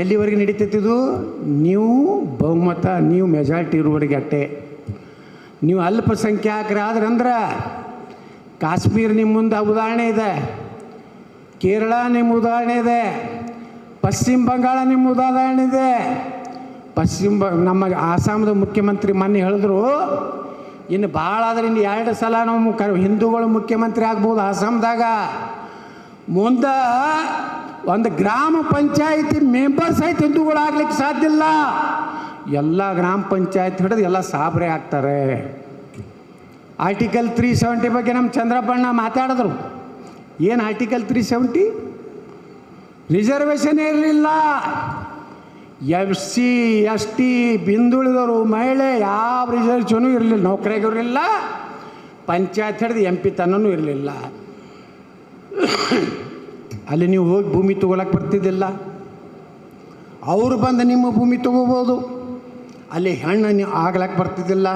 ಎಲ್ಲಿವರೆಗೆ ನಡೀತಿದ್ದು, ನೀವು ಬಹುಮತ, ನೀವು ಮೆಜಾರಿಟಿ ಇರುವವರೆಗೆ ಅಟ್ಟೆ. ನೀವು ಅಲ್ಪಸಂಖ್ಯಾತರಾದ್ರಂದ್ರೆ ಕಾಶ್ಮೀರ ನಿಮ್ಮ ಮುಂದೆ ಉದಾಹರಣೆ ಇದೆ, ಕೇರಳ ನಿಮ್ಮ ಉದಾಹರಣೆ ಇದೆ, ಪಶ್ಚಿಮ ಬಂಗಾಳ ನಿಮ್ಮ ಉದಾಹರಣೆ ಇದೆ. ನಮ್ಮ ಆಸಾಮದ ಮುಖ್ಯಮಂತ್ರಿ ಮೊನ್ನೆ ಹೇಳಿದ್ರು, ಇನ್ನು ಭಾಳ ಆದ್ರೆ ಇನ್ನು 2 ಸಲ ನಾವು ಹಿಂದೂಗಳು ಮುಖ್ಯಮಂತ್ರಿ ಆಗ್ಬೋದು ಆಸಾಮದಾಗ. ಮುಂದೆ ಒಂದು ಗ್ರಾಮ ಪಂಚಾಯಿತಿ ಮೆಂಬರ್ಸ್ ಆಯ್ತು ಹಿಂದೂಗಳು ಆಗ್ಲಿಕ್ಕೆ ಸಾಧ್ಯ ಇಲ್ಲ. ಎಲ್ಲ ಗ್ರಾಮ ಪಂಚಾಯತ್ ಹಿಡಿದು ಎಲ್ಲ ಸಾಬ್ರೆ ಆಗ್ತಾರೆ. ಆರ್ಟಿಕಲ್ 370 ಬಗ್ಗೆ ನಮ್ಮ ಚಂದ್ರಪ್ಪಣ್ಣ ಮಾತಾಡಿದ್ರು. ಏನು ಆರ್ಟಿಕಲ್ 370? ರಿಸರ್ವೇಷನ್ ಇರಲಿಲ್ಲ. SC ST ಹಿಂದುಳಿದವರು ಮಹಿಳೆ ಯಾವ ರಿಸರ್ವೇಷನೂ ಇರಲಿಲ್ಲ, ನೌಕರಿಗೂ ಇರಲಿಲ್ಲ, ಪಂಚಾಯತ್ ಹಿಡಿದು MP ತನೂ ಇರಲಿಲ್ಲ. ಅಲ್ಲಿ ನೀವು ಹೋಗಿ ಭೂಮಿ ತೊಗೊಳಕ್ಕೆ ಬರ್ತಿದ್ದಿಲ್ಲ. ಅವರು ಬಂದು ನಿಮ್ಮ ಭೂಮಿ ತೊಗೋಬೋದು. ಅಲ್ಲಿ ಹೆಣ್ಣು ನೀವು ಆಗ್ಲಕ್ಕೆ ಬರ್ತಿದ್ದಿಲ್ಲ.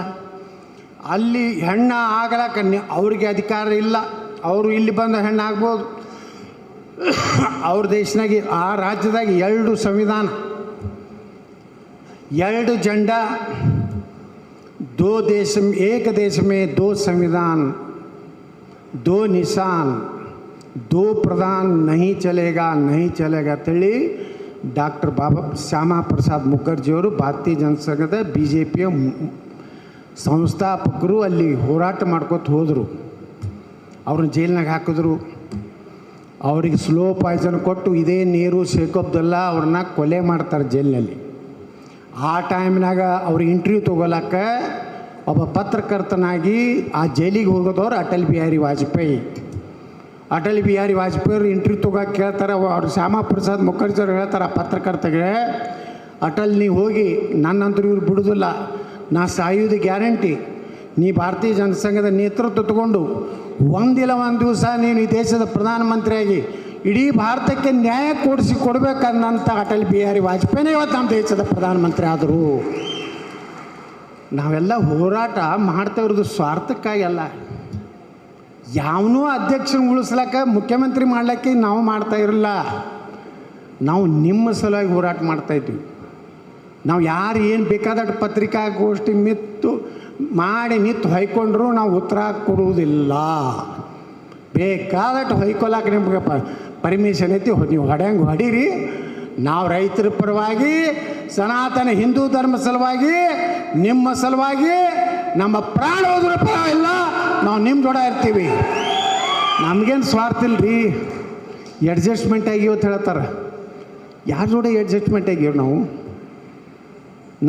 ಅಲ್ಲಿ ಹೆಣ್ಣು ಆಗ್ಲಕ್ಕೆ ಅವ್ರಿಗೆ ಅಧಿಕಾರ ಇಲ್ಲ. ಅವರು ಇಲ್ಲಿ ಬಂದು ಹೆಣ್ಣು ಆಗ್ಬೋದು. ಅವ್ರ ದೇಶನಾಗ ಆ ರಾಜ್ಯದಾಗ 2 ಸಂವಿಧಾನ, 2 झंडा, 2 देश, एक देश में 2 संविधान, 2 निशान, 2 प्रधान नहीं चलेगा तली ಡಾಕ್ಟರ್ ಶ್ಯಾಮಾ ಪ್ರಸಾದ್ ಮುಖರ್ಜಿಯವರು ಭಾರತೀಯ ಜನಸಂಘದ BJPಯ ಸಂಸ್ಥಾಪಕರು ಅಲ್ಲಿ ಹೋರಾಟ ಮಾಡ್ಕೊತ ಹೋದರು. ಅವ್ರನ್ನ ಜೈಲಿನಾಗ ಹಾಕಿದ್ರು. ಅವ್ರಿಗೆ ಸ್ಲೋ ಪಾಯ್ಸನ್ ಕೊಟ್ಟು ಇದೇ ನೀರು ಶೇಖ್ ಅಬ್ದುಲ್ಲಾ ಅವ್ರನ್ನ ಕೊಲೆ ಮಾಡ್ತಾರೆ ಜೈಲಿನಲ್ಲಿ. ಆ ಟೈಮ್ನಾಗ ಅವ್ರಿಗೆ ಇಂಟರ್ವ್ಯೂ ತೊಗೊಳಕ್ಕ ಒಬ್ಬ ಪತ್ರಕರ್ತನಾಗಿ ಆ ಜೈಲಿಗೆ ಹೋಗೋದವ್ರು ಅಟಲ್ ಬಿಹಾರಿ ವಾಜಪೇಯಿ ಅವ್ರು ಇಂಟರ್ವ್ಯೂ ತೊಗೊಳಕ್ಕೆ ಕೇಳ್ತಾರೆ. ಅವ್ರು ಶ್ಯಾಮಾ ಪ್ರಸಾದ್ ಮುಖರ್ಜಿ ಅವ್ರು ಹೇಳ್ತಾರೆ ಆ ಪತ್ರಕರ್ತಗೆ, ಅಟಲ್ ನೀ ಹೋಗಿ ನನ್ನಂತರೂ ಇವ್ರು ಬಿಡೋದಿಲ್ಲ, ನಾ ಸಾಯೋದು ಗ್ಯಾರಂಟಿ. ನೀ ಭಾರತೀಯ ಜನಸಂಘದ ನೇತೃತ್ವ ತಗೊಂಡು ಒಂದಿಲ್ಲ ಒಂದು ದಿವಸ ನೀನು ಈ ದೇಶದ ಪ್ರಧಾನಮಂತ್ರಿಯಾಗಿ ಇಡೀ ಭಾರತಕ್ಕೆ ನ್ಯಾಯ ಕೊಡಬೇಕನ್ನಂಥ ಅಟಲ್ ಬಿಹಾರಿ ವಾಜಪೇಯಿ ಇವತ್ತು ನಮ್ಮ ದೇಶದ ಪ್ರಧಾನಮಂತ್ರಿ ಆದರು. ನಾವೆಲ್ಲ ಹೋರಾಟ ಮಾಡ್ತಾ ಇರೋದು ಸ್ವಾರ್ಥಕ್ಕಾಗಿ ಅಲ್ಲ. ಯಾವನೂ ಅಧ್ಯಕ್ಷನ ಉಳಿಸ್ಲಿಕ್ಕೆ ಮುಖ್ಯಮಂತ್ರಿ ಮಾಡ್ಲಿಕ್ಕೆ ನಾವು ಮಾಡ್ತಾ ಇರಲ್ಲ. ನಾವು ನಿಮ್ಮ ಸಲುವಾಗಿ ಹೋರಾಟ ಮಾಡ್ತಾಯಿದ್ವಿ. ನಾವು ಯಾರು ಏನು ಬೇಕಾದಷ್ಟು ಪತ್ರಿಕಾಗೋಷ್ಠಿ ಮಾಡಿ ನಿಂತು ಹೊಯ್ಕೊಂಡ್ರು ನಾವು ಉತ್ತರ ಕೊಡುವುದಿಲ್ಲ. ಬೇಕಾದಟ್ಟು ಹೊಯ್ಕೊಳಕ್ಕೆ ನಿಮ್ಗೆ ಪರ್ಮಿಷನ್ ಐತಿ, ನೀವು ಹೊಡೆಯಂಗೆ ಹೊಡೀರಿ. ನಾವು ರೈತರ ಪರವಾಗಿ, ಸನಾತನ ಹಿಂದೂ ಧರ್ಮ ಸಲುವಾಗಿ, ನಿಮ್ಮ ಸಲುವಾಗಿ ನಮ್ಮ ಪ್ರಾಣ ಹೋದ್ರ ಪರವಾಗಿಲ್ಲ, ನಾವು ನಿಮ್ಮ ಜೋಡ ಇರ್ತೀವಿ. ನಮಗೇನು ಸ್ವಾರ್ಥ ಇಲ್ಲರಿ. ಅಡ್ಜಸ್ಟ್ಮೆಂಟ್ ಆಗಿವೆ ಅಂತ ಹೇಳ್ತಾರೆ. ಯಾರ ಜೋಡ ಅಡ್ಜಸ್ಟ್ಮೆಂಟ್ ಆಗ್ಯಾವ ನಾವು?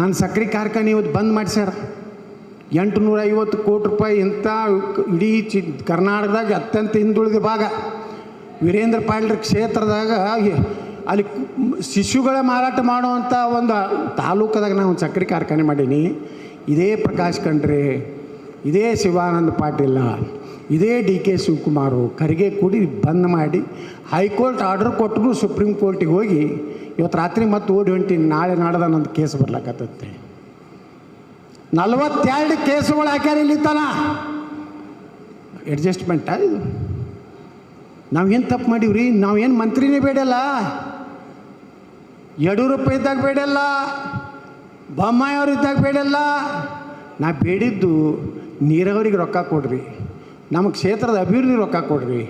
ನಾನು ಸಕ್ಕರೆ ಕಾರ್ಖಾನೆ ಇವತ್ತು ಬಂದ್ ಮಾಡಿಸ್ಯಾರ. 850 ಕೋಟಿ ರೂಪಾಯಿ ಇಂಥ ಇಡೀ ಕರ್ನಾಟಕದಾಗ ಅತ್ಯಂತ ಹಿಂದುಳಿದ ಭಾಗ ವೀರೇಂದ್ರ ಪಾಟೀಲ್ ಕ್ಷೇತ್ರದಾಗ ಅಲ್ಲಿ ಶಿಶುಗಳ ಮಾರಾಟ ಮಾಡುವಂಥ ಒಂದು ತಾಲೂಕದಾಗ ನಾನು ಸಕ್ಕರೆ ಕಾರ್ಖಾನೆ ಮಾಡೀನಿ. ಇದೇ ಪ್ರಕಾಶ್ ಖಂಡ್ರೆ, ಇದೇ ಶಿವಾನಂದ ಪಾಟೀಲ, ಇದೇ DK ಶಿವಕುಮಾರು ಖರ್ಗೆ ಕೂಡಿ ಬಂದ್ ಮಾಡಿ ಹೈಕೋರ್ಟ್ ಆರ್ಡರ್ ಕೊಟ್ಟರು. ಸುಪ್ರೀಂ ಕೋರ್ಟಿಗೆ ಹೋಗಿ ಇವತ್ತು ರಾತ್ರಿ ಮತ್ತೆ ಓಡಿ ಹೊಂಟೀನಿ. ನಾಳೆ ನಾಡ್ದ ನಂದು ಕೇಸ್ ಬರ್ಲಾಕತ್ತೈತೆ. 42 ಕೇಸುಗಳು ಹಾಕ್ಯಾರ ಇಲ್ಲಿ ತನ. ಅಡ್ಜಸ್ಟ್ಮೆಂಟ ಇದು? ನಾವೇನು ತಪ್ಪು ಮಾಡೀವ್ರಿ? ನಾವೇನು ಮಂತ್ರಿನೇ ಬೇಡಲ್ಲ, ಯಡಿಯೂರಪ್ಪ ಇದ್ದಾಗ ಬೇಡಲ್ಲ, ಬೊಮ್ಮಾಯಿ ಅವ್ರು ಇದ್ದಾಗ ಬೇಡಲ್ಲ. ನಾ ಬೇಡಿದ್ದು ನೀರಾವರಿಗೆ ರೊಕ್ಕ ಕೊಡ್ರಿ, ನಮ್ಮ ಕ್ಷೇತ್ರದ ಅಭಿವೃದ್ಧಿ ರೊಕ್ಕ ಕೊಡ್ರಿ,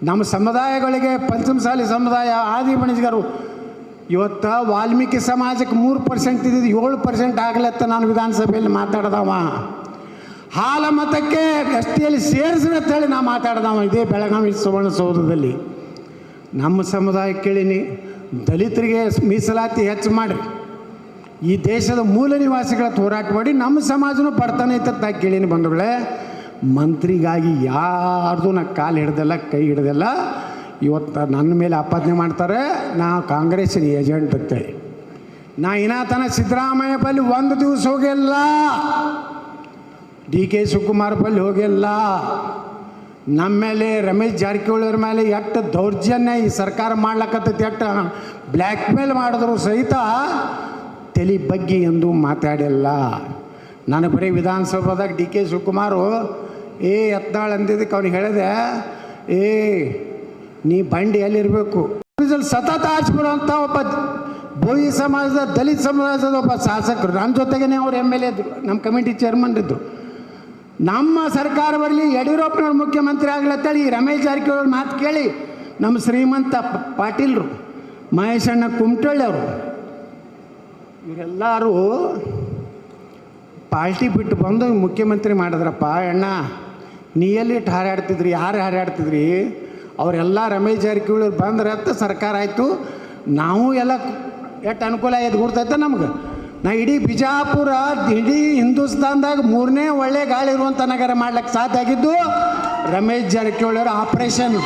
ನಮ್ಮ ಸಮುದಾಯಗಳಿಗೆ ಪಂಚಮಸಾಲಿ ಸಮುದಾಯ, ಆದಿ ಬಣಿಜಗರು. ಇವತ್ತು ವಾಲ್ಮೀಕಿ ಸಮಾಜಕ್ಕೆ 3% ಇದ್ದಿದ್ದು 7% ಆಗಲತ್ತ ನಾನು ವಿಧಾನಸಭೆಯಲ್ಲಿ ಮಾತಾಡ್ದವ. ಹಾಲ ಮತಕ್ಕೆ ಎಷ್ಟಿಯಲ್ಲಿ ಸೇರಿಸಿ ಅಂತ ಹೇಳಿ ನಾ ಮಾತಾಡ್ದವ ಇದೇ ಬೆಳಗಾವಿ ಸುವರ್ಣಸೌಧದಲ್ಲಿ. ನಮ್ಮ ಸಮುದಾಯ ಕೇಳೀನಿ, ದಲಿತರಿಗೆ ಮೀಸಲಾತಿ ಹೆಚ್ಚು ಮಾಡಿರಿ, ಈ ದೇಶದ ಮೂಲ ನಿವಾಸಿಗಳ ಹೋರಾಟ ಮಾಡಿ ನಮ್ಮ ಸಮಾಜನೂ ಬಡತನ ಐತಂತ ಕೇಳೀನಿ. ಬಂಧುಗಳೇ, ಮಂತ್ರಿಗಾಗಿ ಯಾರ್ದು ನಾ ಕಾಲು ಹಿಡ್ದಲ್ಲ, ಕೈ ಹಿಡ್ದಲ್ಲ. ಇವತ್ತು ನನ್ನ ಮೇಲೆ ಆಪಾದನೆ ಮಾಡ್ತಾರೆ ನಾ ಕಾಂಗ್ರೆಸ್ಸಿನ ಏಜೆಂಟ್ ಅಂತೇಳಿ. ನಾ ಇನ್ನಾತನ ಸಿದ್ದರಾಮಯ್ಯ ಬಲ್ಲಿ ಒಂದು ದಿವಸ ಹೋಗಿಲ್ಲ, DK ಶಿವಕುಮಾರ್ ಬಲ್ಲಿ ಹೋಗಿಲ್ಲ. ನಮ್ಮ ಮೇಲೆ ರಮೇಶ್ ಜಾರಕಿಹೊಳಿಯವ್ರ ಮೇಲೆ ಎಷ್ಟು ದೌರ್ಜನ್ಯ ಈ ಸರ್ಕಾರ ಮಾಡ್ಲಕ್ಕತ್ತೈತಿ, ಎಷ್ಟು ಬ್ಲ್ಯಾಕ್ ಮೇಲ್ ಮಾಡಿದ್ರು ಸಹಿತ ತಲೆ ಬಗ್ಗೆ ಎಂದೂ ಮಾತಾಡಿಲ್ಲ. ನಾನು ಬರೀ ವಿಧಾನಸೌಧದಾಗ DK ಶಿವಕುಮಾರು ಎತ್ತಾಳು ಅಂದಿದ್ದಕ್ಕೆ ಅವ್ನಿಗೆ ಹೇಳಿದೆ, ನೀ ಬಂಡಿ ಎಲ್ಲಿರಬೇಕು. ಸತತ ಆಚೆ ಬರುವಂಥ ಒಬ್ಬ ಬೋಯಿ ಸಮಾಜದ ದಲಿತ ಸಮಾಜದ ಒಬ್ಬ ಶಾಸಕರು ನನ್ನ ಜೊತೆಗೇ ಅವ್ರು MLA ಇದ್ದರು, ನಮ್ಮ ಕಮಿಟಿ ಚೇರ್ಮನ್ ಇದ್ದರು. ನಮ್ಮ ಸರ್ಕಾರ ಬರಲಿ, ಯಡಿಯೂರಪ್ಪನವ್ರು ಮುಖ್ಯಮಂತ್ರಿ ಆಗ್ಲತ್ತೇಳಿ ಈ ರಮೇಶ್ ಜಾರಕಿಹೊಳಿ ಮಾತು ಕೇಳಿ ನಮ್ಮ ಶ್ರೀಮಂತ ಪಾಟೀಲ್ರು, ಮಹೇಶಣ್ಣ ಕುಮಟಳ್ಳಿ ಅವರು, ಇವರೆಲ್ಲರೂ ಪಾರ್ಟಿ ಬಿಟ್ಟು ಬಂದು ಮುಖ್ಯಮಂತ್ರಿ ಮಾಡಿದ್ರಪ್ಪ. ಅಣ್ಣ ನೀ ಎಲ್ಲಿಟ್ಟು ಹಾರಾಡ್ತಿದ್ರಿ, ಯಾರು ಹಾರಾಡ್ತಿದ್ರಿ? ಅವರೆಲ್ಲ ರಮೇಶ್ ಜಾರಕಿಹೊಳಿ ಬಂದ್ರೆ ಅಂತ ಸರ್ಕಾರ ಆಯಿತು. ನಾವು ಎಲ್ಲ ಎಷ್ಟು ಅನುಕೂಲ ಆಯ್ತು ಗುರ್ತೈತೆ ನಮ್ಗೆ. ನಾ ಇಡೀ ಬಿಜಾಪುರ, ಇಡೀ ಹಿಂದೂಸ್ತಾನ್ದಾಗ 3ನೇ ಒಳ್ಳೆ ಗಾಳಿ ಇರುವಂಥ ನಗರ ಮಾಡ್ಲಿಕ್ಕೆ ಸಾಧ್ಯ ಆಗಿದ್ದು ರಮೇಶ್ ಜಾರಕಿಹೊಳಿಯವ್ರ ಆಪ್ರೇಷನ್.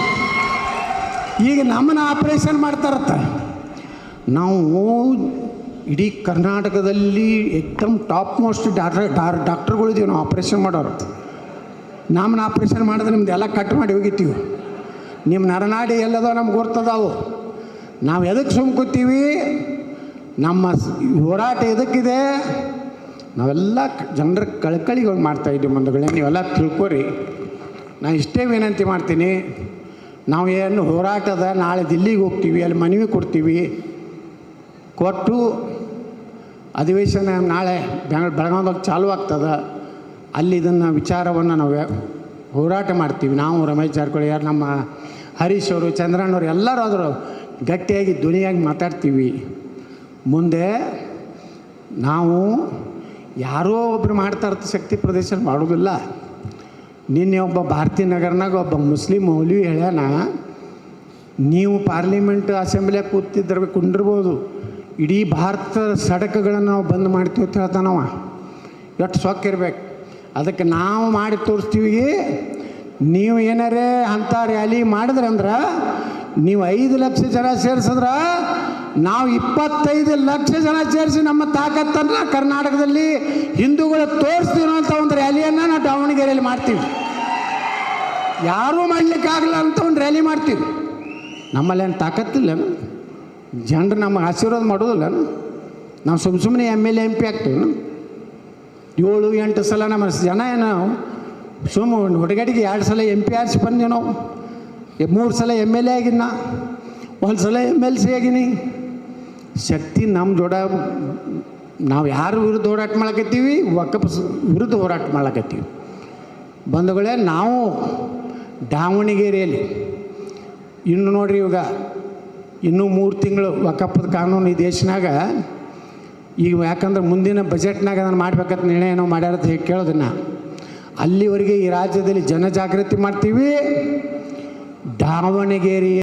ಈಗ ನಮ್ಮನ್ನ ಆಪ್ರೇಷನ್ ಮಾಡ್ತಾರತ್ತ. ನಾವು ಇಡೀ ಕರ್ನಾಟಕದಲ್ಲಿ ಏಕ್ದಮ್ ಟಾಪ್ ಮೋಸ್ಟ್ ಡಾಕ್ಟರ್ಗಳಿದ್ದೀವಿ ನಾವು ಆಪ್ರೇಷನ್ ಮಾಡೋರು. ನಮ್ಮನ್ನ ಆಪ್ರೇಷನ್ ಮಾಡಿದ್ರೆ ನಿಮ್ದೆಲ್ಲ ಕಟ್ ಮಾಡಿ ಹೋಗಿತ್ತೀವಿ. ನಿಮ್ಮ ನರನಾಡಿ ಎಲ್ಲದೋ ನಮ್ಗೆ ಗೊತ್ತದಾವು. ನಾವು ಎದಕ್ಕೆ ಸುಮ್ಕೋತೀವಿ? ನಮ್ಮ ಹೋರಾಟ ಎದಕ್ಕಿದೆ? ನಾವೆಲ್ಲ ಜನರ ಕಳ್ಕಳಿಗೆ ಮಾಡ್ತಾಯಿದ್ದೀವಿ. ಬಂಧುಗಳೇ, ನೀವೆಲ್ಲ ತಿಳ್ಕೊರಿ. ನಾನು ಇಷ್ಟೇ ವಿನಂತಿ ಮಾಡ್ತೀನಿ, ನಾವು ಏನು ಹೋರಾಟದ ನಾಳೆ ದಿಲ್ಲಿಗೆ ಹೋಗ್ತೀವಿ, ಅಲ್ಲಿ ಮನವಿ ಕೊಡ್ತೀವಿ, ಕೊಟ್ಟು ಅಧಿವೇಶನ ನಾಳೆ ಬೆಳಗಾವಿದಾಗ ಚಾಲೂ ಆಗ್ತದೆ. ಅಲ್ಲಿ ಇದನ್ನು ವಿಚಾರವನ್ನು ನಾವು ಹೋರಾಟ ಮಾಡ್ತೀವಿ. ನಾವು ರಮೇಶ್ ಜಾರಕಿಹೊಳಿ, ಯಾರು ನಮ್ಮ ಹರೀಶ್ ಅವರು, ಚಂದ್ರಣ್ಣವ್ರು ಎಲ್ಲರೂ ಆದರೂ ಗಟ್ಟಿಯಾಗಿ ಧ್ವನಿಯಾಗಿ ಮಾತಾಡ್ತೀವಿ. ಮುಂದೆ ನಾವು ಯಾರೋ ಒಬ್ಬರು ಮಾಡ್ತಾ ಇರ್ತ ಶಕ್ತಿ ಪ್ರದರ್ಶನ ಮಾಡೋದಿಲ್ಲ. ನಿನ್ನೆ ಒಬ್ಬ ಭಾರತೀಯ ನಗರನಾಗ ಒಬ್ಬ ಮುಸ್ಲಿಂ ಮೌಲ್ವಿ ಹೇಳ್ಯಾನ, ನೀವು ಪಾರ್ಲಿಮೆಂಟ್ ಅಸೆಂಬ್ಲಿಯಾಗ ಕುಂಡಿರ್ಬೋದು, ಇಡೀ ಭಾರತದ ಸಡಕಗಳನ್ನು ನಾವು ಬಂದ್ ಮಾಡ್ತೀವಿ ಅಂತ ಹೇಳ್ತಾನವ. ಎಷ್ಟು ಸೊಕ್ಕಿರ್ಬೇಕು. ಅದಕ್ಕೆ ನಾವು ಮಾಡಿ ತೋರಿಸ್ತೀವಿ. ನೀವು ಏನಾರೇ ಅಂಥ ರ್ಯಾಲಿ ಮಾಡಿದ್ರಂದ್ರೆ, ನೀವು 5 ಲಕ್ಷ ಜನ ಸೇರಿಸಿದ್ರೆ ನಾವು 25 ಲಕ್ಷ ಜನ ಸೇರಿಸಿ ನಮ್ಮ ತಾಕತ್ತನ್ನು ಕರ್ನಾಟಕದಲ್ಲಿ ಹಿಂದೂಗಳು ತೋರಿಸ್ತೀವಿ ಅಂತ ಒಂದು ರ್ಯಾಲಿಯನ್ನು ನಾವು ದಾವಣಗೆರೆಯಲ್ಲಿ ಮಾಡ್ತೀವಿ. ಯಾರೂ ಮಾಡಲಿಕ್ಕಾಗಲ್ಲ ಅಂತ ಒಂದು ರ್ಯಾಲಿ ಮಾಡ್ತೀವಿ. ನಮ್ಮಲ್ಲಿ ಏನು ತಾಕತ್ತಿಲ್ಲ, ಜನರು ನಮಗೆ ಆಶೀರ್ವಾದ ಮಾಡೋದಿಲ್ಲ. ನಾವು ಸುಮ್ಮನೆ MLA MP ಆಗ್ತೀವಿ. 7-8 ಸಲ ನಮ್ಮ ಜನ ಏನೋ ಹುಡುಗಡಿಗೆ 2 ಸಲ MP ಆರಿಸಿ ಬಂದೀವಿ ನಾವು. 3 ಸಲ MLA ಆಗಿನ, 1 ಸಲ MLC ಆಗಿನಿ. ಶಕ್ತಿ ನಮ್ಮ ಜೋಡ. ನಾವು ಯಾರು ವಿರುದ್ಧ ಹೋರಾಟ ಮಾಡಕತ್ತೀವಿ? ವಕಫ್ ವಿರುದ್ಧ ಹೋರಾಟ ಮಾಡಕತ್ತೀವಿ. ಬಂಧುಗಳೇ, ನಾವು ದಾವಣಗೆರೆಯಲ್ಲಿ ಇನ್ನು ನೋಡ್ರಿ, ಇವಾಗ ಇನ್ನೂ 3 ತಿಂಗಳು ವಕಫ್ ಕಾನೂನು ಈ ದೇಶನಾಗ ಈಗ, ಯಾಕಂದ್ರೆ ಮುಂದಿನ ಬಜೆಟ್ನಾಗ ಅದನ್ನು ಮಾಡ್ಬೇಕಂತ ನಿರ್ಣಯ ಏನೋ ಮಾಡ್ಯಾರ ಅಂತ ಹೇಳಿ ಕೇಳೋದನ್ನು. ಅಲ್ಲಿವರೆಗೆ ಈ ರಾಜ್ಯದಲ್ಲಿ ಜನಜಾಗೃತಿ ಮಾಡ್ತೀವಿ. ದಾವಣಗೆರೆ